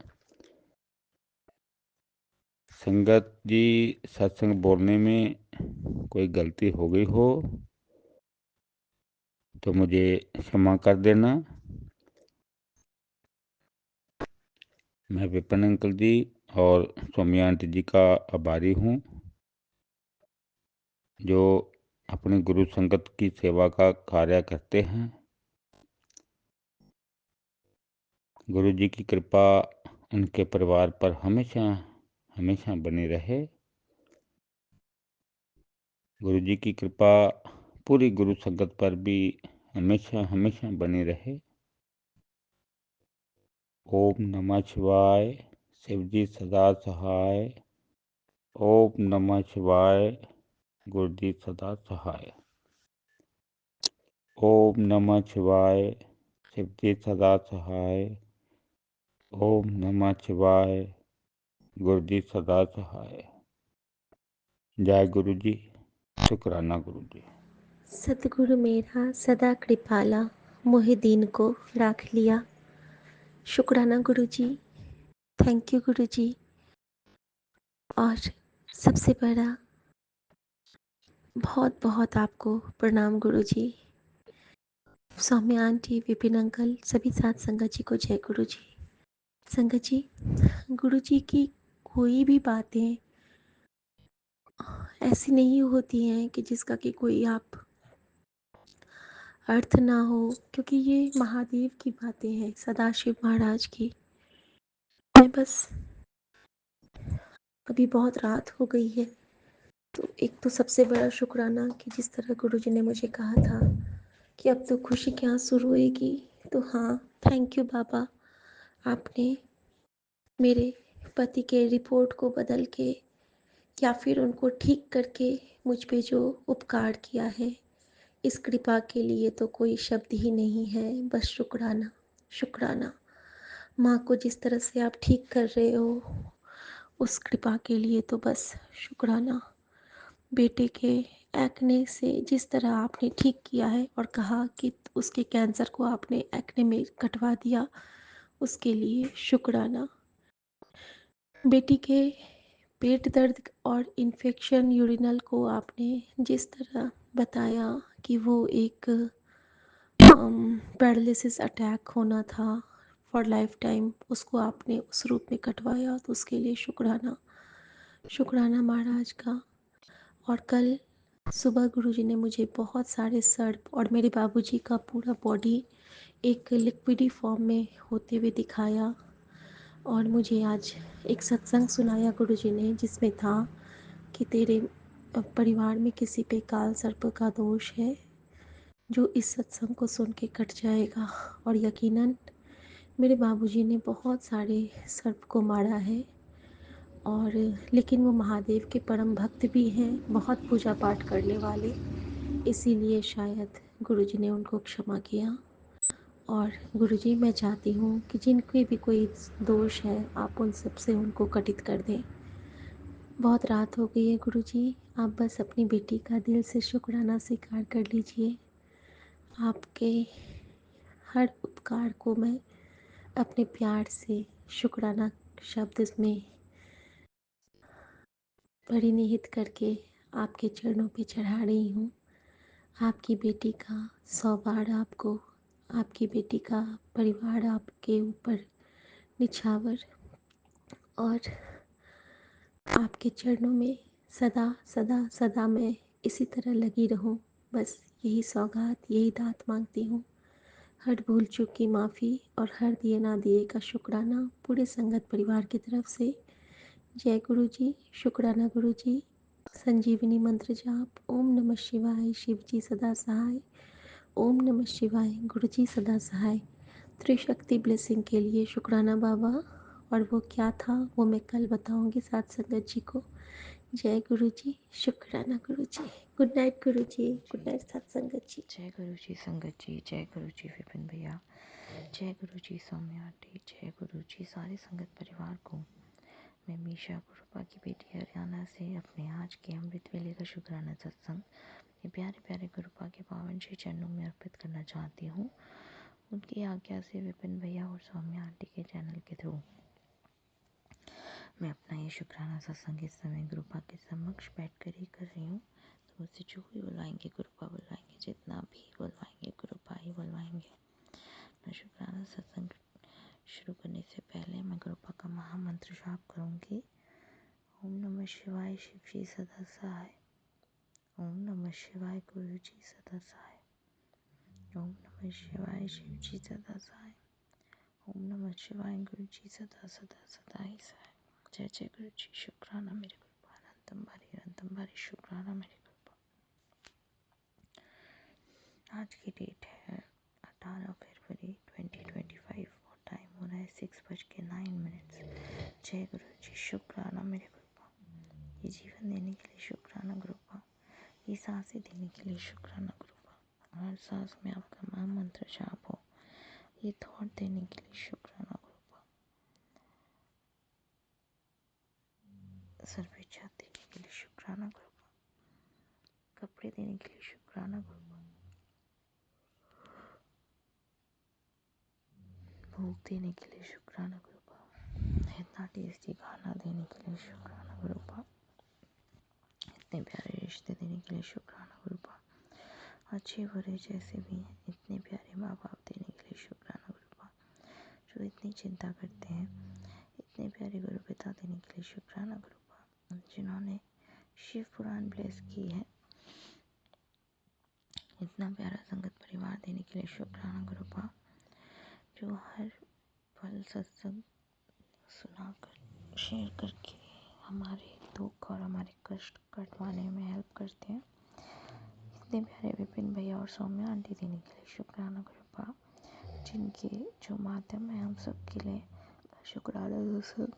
संगत जी सत्संग बोलने में कोई गलती हो गई हो तो मुझे क्षमा कर देना। मैं विपिन अंकल जी और सौम्या आंटी जी का आभारी हूँ जो अपनी गुरु संगत की सेवा का कार्य करते हैं। गुरु जी की कृपा उनके परिवार पर हमेशा हमेशा बनी रहे। गुरु जी की कृपा पूरी गुरु संगत पर भी हमेशा हमेशा बनी रहे। ओम नमः शिवाय। शिव जी सदा सहाय। ओम नमः शिवाय। गुरु जी सदा सहाय। ओम नमः शिवाय। शिव जी सदा सहाय। ओम नमः शिवाय। गुरु जी सदा सहाय। जय गुरु जी। शुक्राना गुरु जी। सतगुरु मेरा सदा कृपाला मोहे दीन को राख लिया। शुक्राना गुरु जी। थैंक यू गुरु जी। और सबसे बड़ा बहुत बहुत आपको प्रणाम गुरु जी। सौम्या आंटी, विपिन अंकल, सभी साथ संगत जी को जय गुरु जी। संगत जी, गुरु जी की कोई भी बातें ऐसी नहीं होती हैं कि जिसका कि कोई आप अर्थ ना हो, क्योंकि ये महादेव की बातें हैं, सदाशिव महाराज की। मैं बस अभी बहुत रात हो गई है, तो एक तो सबसे बड़ा शुक्राना कि जिस तरह गुरु जी ने मुझे कहा था कि अब तो खुशी के आंसू रोएगी, तो हाँ, थैंक यू बाबा। आपने मेरे पति के रिपोर्ट को बदल के या फिर उनको ठीक करके मुझ पे जो उपकार किया है, इस कृपा के लिए तो कोई शब्द ही नहीं है, बस शुक्राना। शुक्राना माँ को जिस तरह से आप ठीक कर रहे हो, उस कृपा के लिए तो बस शुक्राना। बेटे के एक्ने से जिस तरह आपने ठीक किया है और कहा कि उसके कैंसर को आपने एक्ने में कटवा दिया, उसके लिए शुक्राना। बेटी के पेट दर्द और इन्फेक्शन यूरिनल को आपने जिस तरह बताया कि वो एक पैरालिसिस अटैक होना था फॉर लाइफ टाइम, उसको आपने उस रूप में कटवाया, तो उसके लिए शुक्राना। शुक्राना महाराज का। और कल सुबह गुरुजी ने मुझे बहुत सारे सर्प और मेरे बाबूजी का पूरा बॉडी एक लिक्विडी फॉर्म में होते हुए दिखाया। और मुझे आज एक सत्संग सुनाया गुरुजी ने, जिसमें था कि तेरे परिवार में किसी पे काल सर्प का दोष है, जो इस सत्संग को सुन के कट जाएगा। और यकीनन मेरे बाबूजी ने बहुत सारे सर्प को मारा है, और लेकिन वो महादेव के परम भक्त भी हैं, बहुत पूजा पाठ करने वाले, इसीलिए शायद गुरुजी ने उनको क्षमा किया। और गुरुजी, मैं चाहती हूँ कि जिनके भी कोई दोष है, आप उन सब से उनको कटित कर दें। बहुत रात हो गई है गुरुजी, आप बस अपनी बेटी का दिल से शुक्राना स्वीकार कर लीजिए। आपके हर उपकार को मैं अपने प्यार से शुक्राना शब्द में परिनिहित करके आपके चरणों पे चढ़ा रही हूँ। आपकी बेटी का 100 बार आपको, आपकी बेटी का परिवार आपके ऊपर निछावर, और आपके चरणों में सदा सदा सदा मैं इसी तरह लगी रहूं। बस यही सौगात, यही दात मांगती हूँ। हर भूल चूक की माफ़ी और हर दिए ना दिए का शुक्राना पूरे संगत परिवार की तरफ से। जय गुरु जी। शुक्राना गुरु जी। संजीवनी मंत्र जाप। ओम नमः शिवाय। शिव जी सदा सहाय। ओम नमः शिवाय। गुरु जी सदा सहाय। त्रिशक्ति ब्लेसिंग के लिए शुक्राना बाबा। और वो क्या था वो मैं कल बताऊंगी साथ संगत जी को। जय गुरु जी। शुक्राना गुरु जी। गुड नाइट गुरु जी। गुड नाइट साथ संगत जी। जय गुरु जी संगत जी, जय गुरु जी विपिन भैया, जय गुरु जी सौम्या आंटी, जय गुरु जी सारे संगत परिवार को। मैं मीशा गुरुपा की बेटी हरियाणा से अपने आज के अमृत वेले का शुक्राना सत्संग अपने प्यारे प्यारे गुरुपा के पावन श्री चरणों में अर्पित करना चाहती हूँ। उनकी आज्ञा से विपिन भैया और सौम्या आंटी के चैनल के थ्रू मैं अपना ये शुक्राना सत्संग इस समय गुरुपा के समक्ष बैठकर ही कर रही हूँ। तो मुझसे जो भी बुलवाएंगे गुरुपा बुलवाएंगे, जितना भी बुलवाएंगे गुरुपा ही बुलवाएंगे। मैं शुक्राना सत्संग शुरू करने से पहले मैं गुरुपा का महामंत्र जाप करूँगी। ओम नमः शिवाय, शिव जी सदा सहाय। ओम नमः शिवाय, गुरु जी सदा सहाय। ओम नमः शिवाय, शिव जी सदा सहाय। ओम नमः शिवाय, गुरु जी सदा सदा सदा ही सहाय। जय जय गुरु जी। शुक्राना मेरे गुरुपा, अनंतम भारी शुक्राना मेरे गुरुपा। आज की डेट है 18 फरवरी 2025 और टाइम हो रहा है 6:09। जय गुरु जी। शुक्राना मेरे गुरुपा। ये जीवन देने के लिए शुक्राना गुरुपा। ये सांसें देने के लिए शुक्राना गुरुपा। हर सांस में आपका महामंत्र जाप हो, ये थॉट देने के लिए शुक्राना गुरुपा। सर पे छत देने के लिए शुक्राना गुरुपा। कपड़े देने के लिए शुक्राना गुरुपा। भूख देने के लिए शुक्राना गुरुपा। इतना टेस्टी खाना देने के लिए शुक्राना गुरुपा। इतने प्यारे रिश्ते देने के लिए शुक्राना गुरुपा। अच्छे बुरे जैसे भी हैं, इतने प्यारे माँ बाप देने के लिए शुक्राना गुरुपा। जो इतनी चिंता करते हैं, इतने प्यारे गुरु पिता देने के लिए शुक्राना गुरुपा। जिन्होंने शिव पुराण ब्लेस की है, इतना प्यारा संगत परिवार देने के लिए शुक्राना गुरुपा। जो हर पल सत्संग सुनाकर शेयर करके हमारे दुख और हमारे कष्ट कटवाने में हेल्प करते हैं, इतने प्यारे विपिन भैया और सौम्या आंटी देने के लिए शुक्राना गुरुपा। जिनके जो माध्यम है हम सब के लिए शुक्राना सत्संग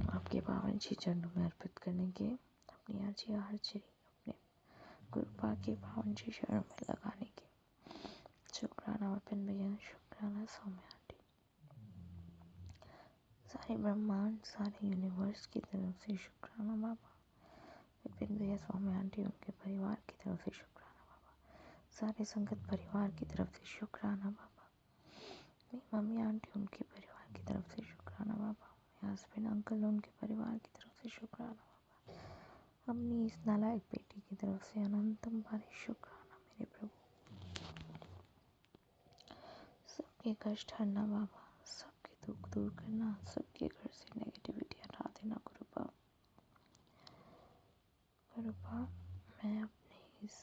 आपके पावन श्री चरणों में अर्पित करने के, अपनी अर्जी हाजिरी अपने गुरुपा के पावन श्री चरणों में लगाने के शुक्राना विपिन भैया, शुक्राना सौम्या आंटी। सारे ब्रह्मांड, सारे यूनिवर्स की तरफ से शुक्राना बाबा। विपिन भैया, सौम्या आंटी, उनके परिवार की तरफ से शुक्राना बाबा। सारे संगत परिवार की तरफ से शुक्राना बाबा। मेरी मम्मी आंटी, उनके परिवार की तरफ से शुक्राना बाबा। मेरे हस्बैंड अंकल, उनके परिवार की तरफ से शुक्राना बाबा। अपनी इस नालायक बेटी की तरफ से अनंतम भारी शुक्राना मेरे प्रभु। सबके कष्ट हरना बाबा, सबके दुख दूर करना, सबके घर से नेगेटिविटी हटा देना गुरुपा। गुरुपा, मैं अपने इस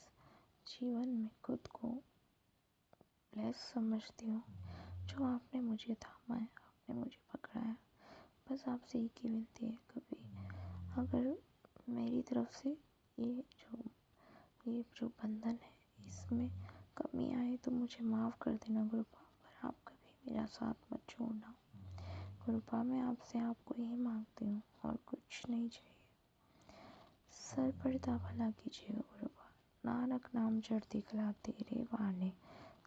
जीवन में खुद को ब्लेस समझती हूँ। जो आपने मुझे थामा है, आपने मुझे पकड़ा है। बस आपसे एक ही विनती है, कभी अगर मेरी तरफ से ये जो बंधन है, इसमें कमी आए तो मुझे माफ़ कर देना गुरुपा। पर आप कभी मेरा साथ मत छोड़ना गुरुपा। मैं आपसे आपको यही मांगती हूँ और कुछ नहीं चाहिए। सर पर्दा भला कीजिएगा गुरुपा। नानक नाम चढ़ती कला तेरे वाने,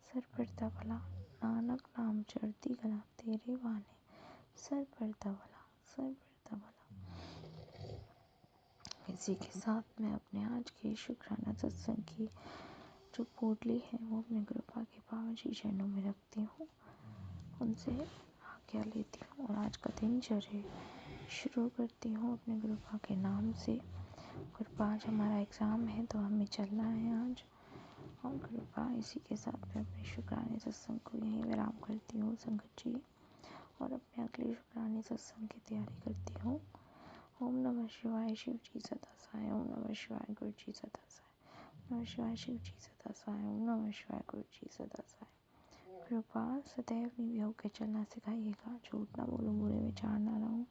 सर पर्दा भला। नानक नाम चढ़ती कला तेरे वाने, सर पर्दा भला, सर पर्दा भला। इसी के साथ मैं अपने आज के शुक्राना सत्संग की जो पोटली है वो अपने गुरुपा के पावन श्री चरणों में रखती हूँ, उनसे आज्ञा लेती हूँ और आज का दिनचर्या शुरू करती हूँ अपने गुरुपा के नाम से। गुरुपा, आज हमारा एग्ज़ाम है तो हमें चलना है आज। और गुरुपा, इसी के साथ मैं अपने शुक्राने सत्संग को यहीं विराम करती हूँ संगत जी, और अपने अगले शुक्राने सत्संग की तैयारी करती हूँ। ओम नमः शिवाय, शिव जी सदा सहाय। ओम नमः शिवाय, गुरु जी सदा सहाय। नमः शिवाय, शिव जी सदा सहाय। ओम नमः शिवाय, गुरु जी सदा सहाय। कृपा सदैव नीवे होकर चलना सिखाइएगा। झूठ ना बोलूं, बुरे विचार ना रहूं,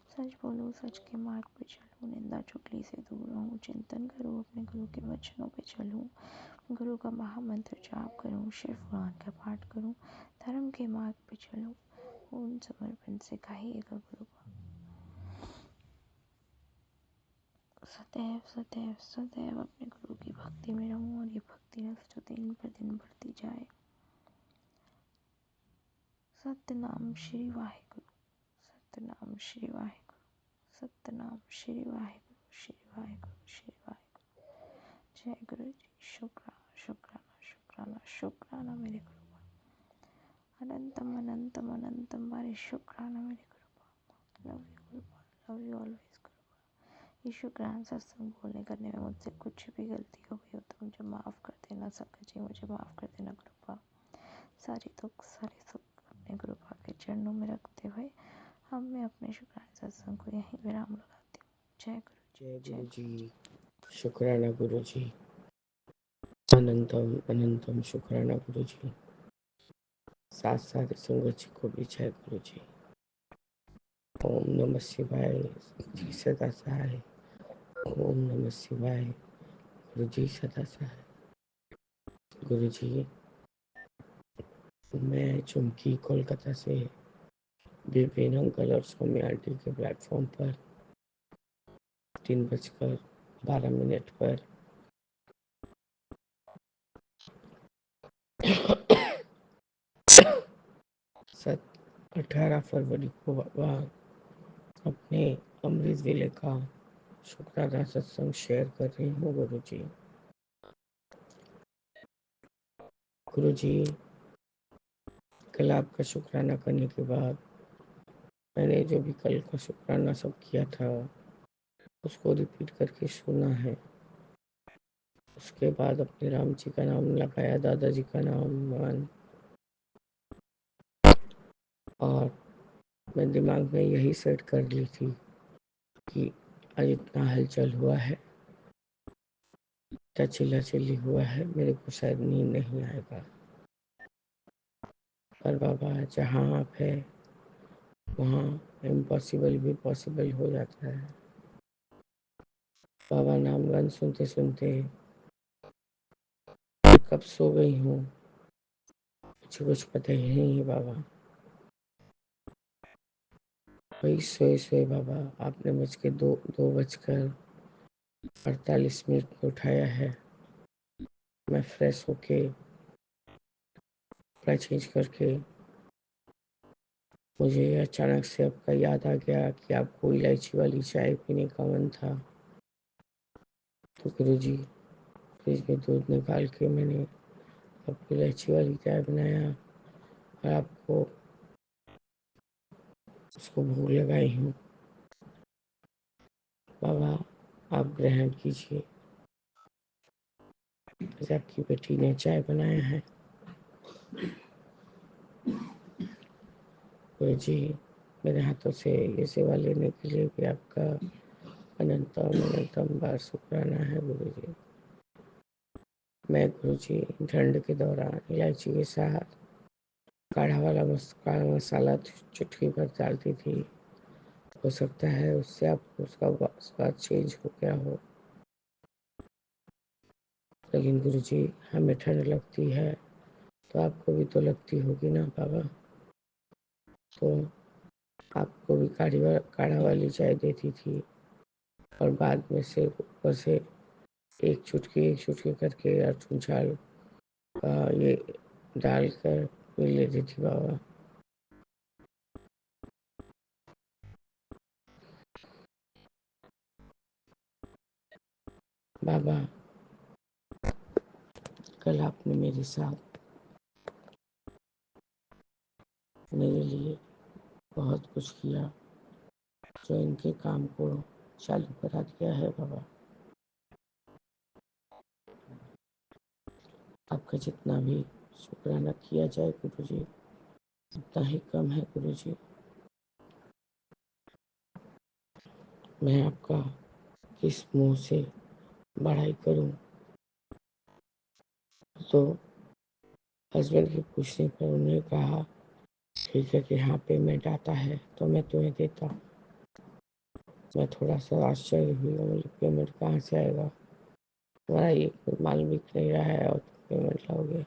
सच बोलूं, सच के मार्ग पे चलूं, निंदा चुगली से दूर रहूं, चिंतन करूं, अपने गुरु के वचनों पे चलूं, गुरु का महामंत्र जाप करूं, शिव पुराण का पाठ करूं, धर्म के मार्ग पे चलूं। पूर्ण समर्पण सिखाइएगा गुरुपा। सदैव सदैव सदैव अपने गुरु की भक्ति में रहूं और ये भक्ति रस जो दिन पर दिन बढ़ती जाए। सतनाम श्री वाहिगुरु, सतनाम श्री वाहिगुरु, सतनाम श्री वाहिगुरु, श्री वाहिगुरु, श्री वाहिगुरु। जय गुरु जी। शुक्राना शुक्राना शुक्राना शुक्राना मेरे गुरुपा। अनंतम अनंतम अनंतम बार शुक्राना मेरे Gurupa. Love you Gurupa, love you always Gurupa. ये शुक्राना सत्संग बोलने करने में मुझसे कुछ भी गलती हो गई हो तो मुझे माफ़ कर देना संगत जी, मुझे माफ़ कर देना गुरुपा। सारे दुख सारे सुख अपने गुरुपा के चरणों में रखते हुए हम मैं अपने शुक्राना सत्संग को यहीं विराम लगाती हूँ। जय गुरु जय गुरु जी। शुक्राना गुरु जी। अनंतम अनंतम शुक्राना गुरु जी। साथ साथ संगत जी को भी जय गुरु जी। ओम नमः शिवाय जी सदा सहाय। ओम नमः शिवाय गुरु जी सदा सहाय। गुरु जी, मैं चुमकी कोलकाता से विपिन अंकल और सौम्या आंटी के प्लेटफॉर्म पर 3:12 पर 18 फरवरी को वह अपने अमृत वेले का शुक्राना सत्संग शेयर कर रही हूँ। गुरु जी, गुरु जी, कल आपका शुक्राना करने के बाद मैंने जो भी कल का शुक्राना सब किया था उसको रिपीट करके सुना है। उसके बाद अपने राम जी का नाम लगाया, दादाजी का नाम मान, और मैं दिमाग में यही सेट कर ली थी कि आज इतना हलचल हुआ है, इतना चिल्ला चिल्ली हुआ है, मेरे को शायद नींद नहीं आएगा। पर बाबा जहाँ आप है वहाँ इम्पॉसिबल भी पॉसिबल हो जाता है। बाबा नामगान सुनते सुनते कब सो गई हूँ मुझे कुछ पता ही नहीं है। बाबा वही सोए सोए बाबा आपने मुझके 2:48 में उठाया है। मैं फ्रेश होके कपड़ा चेंज करके मुझे अचानक से आपका याद आ गया कि आपको इलायची वाली चाय पीने का मन था। तो गुरुजी, फ्रिज में दूध निकाल के मैंने आपको इलायची वाली चाय बनाया और आपको उसको भूख लगाई हूँ। बाबा आप ग्रहण कीजिए, आज आपकी बेटी ने चाय बनाया है। गुरुजी, मेरे हाथों से ये सेवा लेने के लिए भी आपका अनंतम अनंतम बार शुक्राना है। गुरुजी, मैं गुरुजी ठंड के दौरान इलायची के साथ काढ़ा वाला काढ़ा मसाला चुटकी भर डालती थी। हो सकता है उससे आपको उसका स्वाद चेंज हो गया हो, लेकिन गुरुजी हमें ठंड लगती है तो आपको भी तो लगती होगी ना बाबा। तो आपको भी काढ़ा वाली चाय देती थी और बाद में से ऊपर से एक चुटकी करके अर्जुन झाल का ये डालकर पी लेती थी बाबा। बाबा कल आपने मेरे साथ मेरे लिए बहुत कुछ किया जो इनके काम को चालू करा दिया है। बाबा आपका जितना भी शुक्राना किया जाए गुरुजी उतना ही कम है। गुरुजी, मैं आपका किस मुंह से बड़ाई करूं। तो हस्बैंड के पूछने पर उन्होंने कहा ठीक है कि हाँ पेमेंट आता है तो मैं तुम्हें देता हूँ। मैं थोड़ा सा आश्चर्य हुई, मुझे पेमेंट कहाँ से आएगा, तुम्हारा ये माल बिक नहीं रहा है और पेमेंट लाओगे।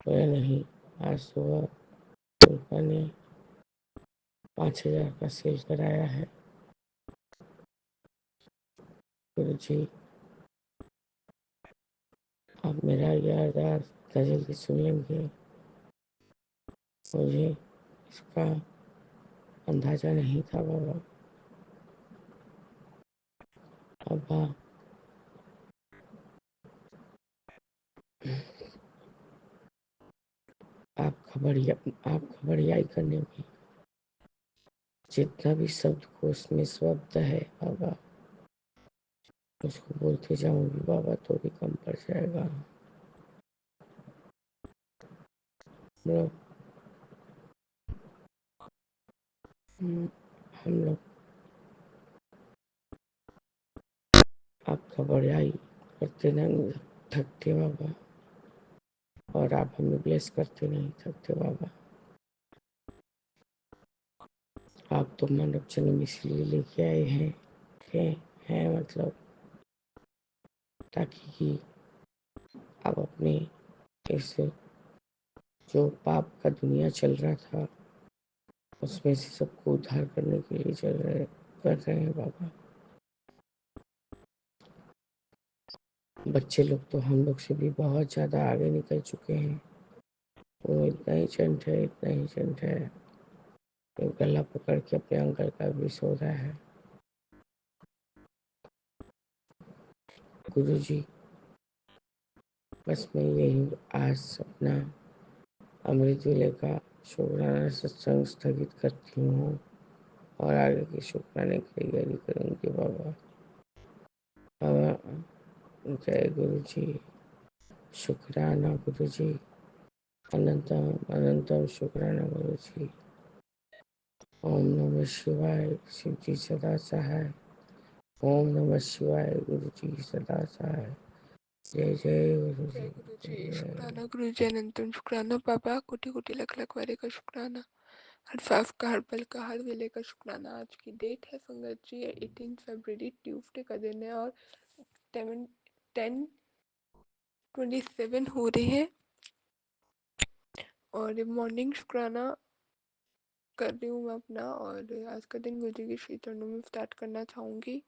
बोले नहीं, आज सुबह उनका ने 5,000 का सेल कराया है। गुरु जी, आप मेरा ये अरदास इतना जल्दी सुन लेंगे, मुझे इसका अंदाजा नहीं था। बाबा बाबा आपका खबरियाई करने में जितना भी शब्द कोश में शब्द है बाबा, उसको बोलते जाऊंगी बाबा तो भी कम पड़ जाएगा। हम लोग आपका बड़ाई करते नहीं थकते बाबा, और आप हमें ब्लेस करते नहीं थकते बाबा। आप तो मानव जन्म इसलिए लेके आए हैं मतलब ताकि कि आप अपने इस जो पाप का दुनिया चल रहा था उसमें से सबको उद्धार करने के लिए कर रहे हैं बाबा। बच्चे लोग तो हम लोग से भी बहुत ज़्यादा आगे निकल चुके हैं। वो इतना ही चंट है, तो गला पकड़ के अपने अंकल का भी सो रहा है। गुरु जी, बस मैं यही आज अपना अमृत वेले का शुक्राना सत्संग स्थगित करती हूँ और आगे की शुक्राने की तैयारी करूँगी बाबा। बाबा जय गुरु जी, शुक्राना गुरु जी, अनंतम अनंतम शुक्राना गुरु जी। ओम नमः शिवाय, शिव जी सदा सहाय। ओम नमः शिवाय, गुरु जी सदा सहाय। जय जय गुरु जय जी। गुरु जी, शुक्राना गुरु जी, अनंतम शुक्राना बाबा, कोटि कोटि लख लख वारे का शुक्राना, हर सांस का, हर पल का, हर वेले का शुक्राना। आज की डेट है संगत जी 18 फरवरी, ट्यूसडे का दिन है और 10:27 हो रहे हैं और मॉर्निंग शुक्राना कर रही हूँ मैं अपना, और आज का दिन गुरु जी के श्री चरणों में स्टार्ट करना चाहूँगी।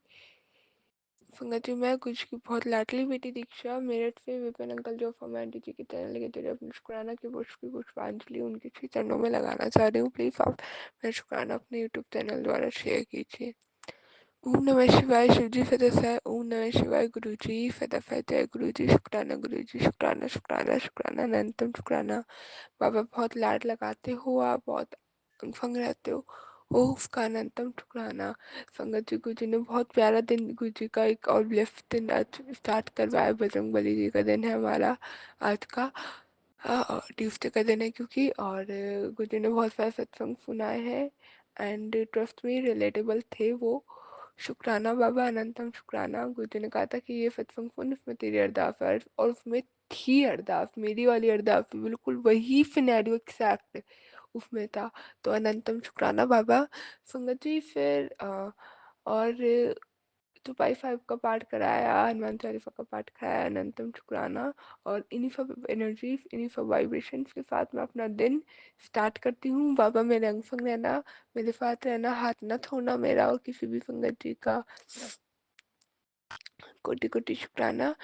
संगत जी, मैं कुछ की बहुत लाडली बेटी दीक्षा मेरठ से विपिन अंकल जो फॉर्म आंटी जी की चैनल के जरिए अपनी शुक्राना की पुष्पांजलि उनके श्री चरणों में लगाना चाह रही हूँ। प्लीज़ आप मेरा शुक्राना अपने यूट्यूब चैनल द्वारा शेयर कीजिए। ओम नमः शिवाय, शिव जी फतह। ओम नमः शिवाय, गुरु जी फतह। जय गुरु जी, शुक्राना गुरु जी, शुक्राना शुक्राना शुक्राना अनंतम शुक्राना। बाबा बहुत लाड लगाते हो, आप बहुत अनफंग रहते हो, उसका अनंतम शुक्राना। संगत जी, गुरु जी ने बहुत प्यारा दिन, गुरु जी का एक और ब्लेस्ड दिन आज स्टार्ट करवाया। बजरंग बली जी का दिन है हमारा आज का, ट्यूसडे का दिन है क्योंकि, और गुरु जी ने बहुत सारे सत्संग सुनाए हैं एंड ट्रस्ट में रिलेटेबल थे वो। शुक्राना बाबा, अनंतम शुक्राना। गुरु जी ने कहा था कि ये सत्संग सुन, उसमें तेरी अरदास है, और उसमें थी अरदास, मेरी वाली अरदास बिल्कुल वही सिनेरियो एक्जैक्ट उसमें था। तो अनंतम शुक्राना बाबा। संगत जी फिर और चौपाई साहिब का पाठ कराया, हनुमान चालीसा का पाठ कराया, अनंतम शुक्राना। और इन्हीं सब एनर्जीज, इन्हीं सब वाइब्रेशंस के साथ मैं अपना दिन स्टार्ट करती हूँ। बाबा मेरे अंग संग रहना, मेरे साथ रहना, हाथ न छोड़ना मेरा और किसी भी संगत जी का। कोटि कोटि शुक्राना।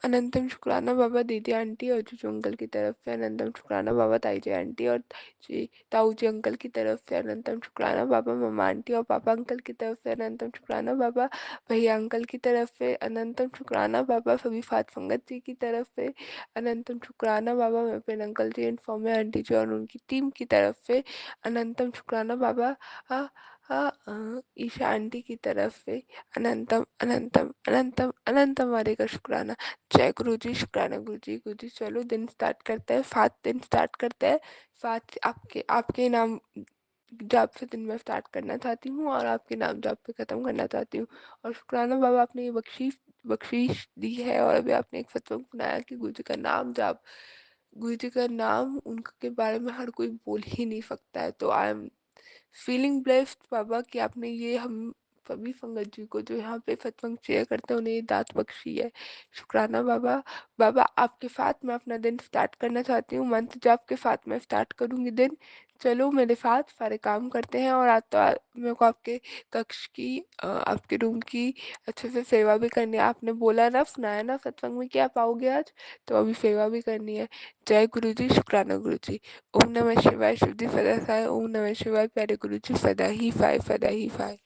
अनंतम शुक्राना बाबा, दीदी आंटी और जीजू अंकल की तरफ से अनंतम शुक्राना बाबा, ताई जी आंटी और जी ताऊ जी अंकल की तरफ से अनंतम शुक्राना बाबा, मम्मा आंटी और पापा अंकल की तरफ से अनंतम शुक्राना बाबा, भैया अंकल की तरफ से अनंतम शुक्राना बाबा, सभी फात संगत जी की तरफ से अनंतम शुक्राना बाबा, विपिन अंकल जी एंड फॉर्मे आंटी जी और उनकी टीम की तरफ से अनंतम शुक्राना बाबा। ईशा आंटी की तरफ से अनंतम अनंतम अनंतम अनंतम वारे का शुक्राना। जय गुरु जी, शुक्राना गुरु जी। गुरु जी चलो दिन स्टार्ट करते हैं, 7 दिन स्टार्ट करते हैं। 7 आपके आपके नाम जाप से दिन में स्टार्ट करना चाहती हूँ और आपके नाम जाप पे ख़त्म करना चाहती हूँ। और शुक्राना बाबा, आपने ये बख्शीश दी है और अभी आपने एक सत्संग सुनाया कि गुरु जी का नाम जाप, गुरु जी का नाम उनके बारे में हर कोई बोल ही नहीं सकता है। तो आई एम फीलिंग ब्लेस्ड बाबा कि आपने ये हम सभी संगत जी को जो यहाँ पे सत्संग शेयर करते हैं उन्हें ये दात बख्शी है। शुक्राना बाबा। बाबा आपके साथ मैं अपना दिन स्टार्ट करना चाहती हूँ, मंत्र जाप के साथ मैं स्टार्ट करूँगी दिन। चलो मेरे साथ सारे काम करते हैं। और आज तो मेरे को आपके कक्ष की आपके रूम की अच्छे से सेवा भी करनी है। आपने बोला ना, सुनाया ना सत्संग में कि आप आओगे आज, तो अभी सेवा भी करनी है। जय गुरु जी, शुक्राना गुरु जी। ओम नमः शिवाय, शिव जी सदा साय। ओम नमः शिवाय, प्यारे गुरु जी सदा ही फाय, सदा ही फाय।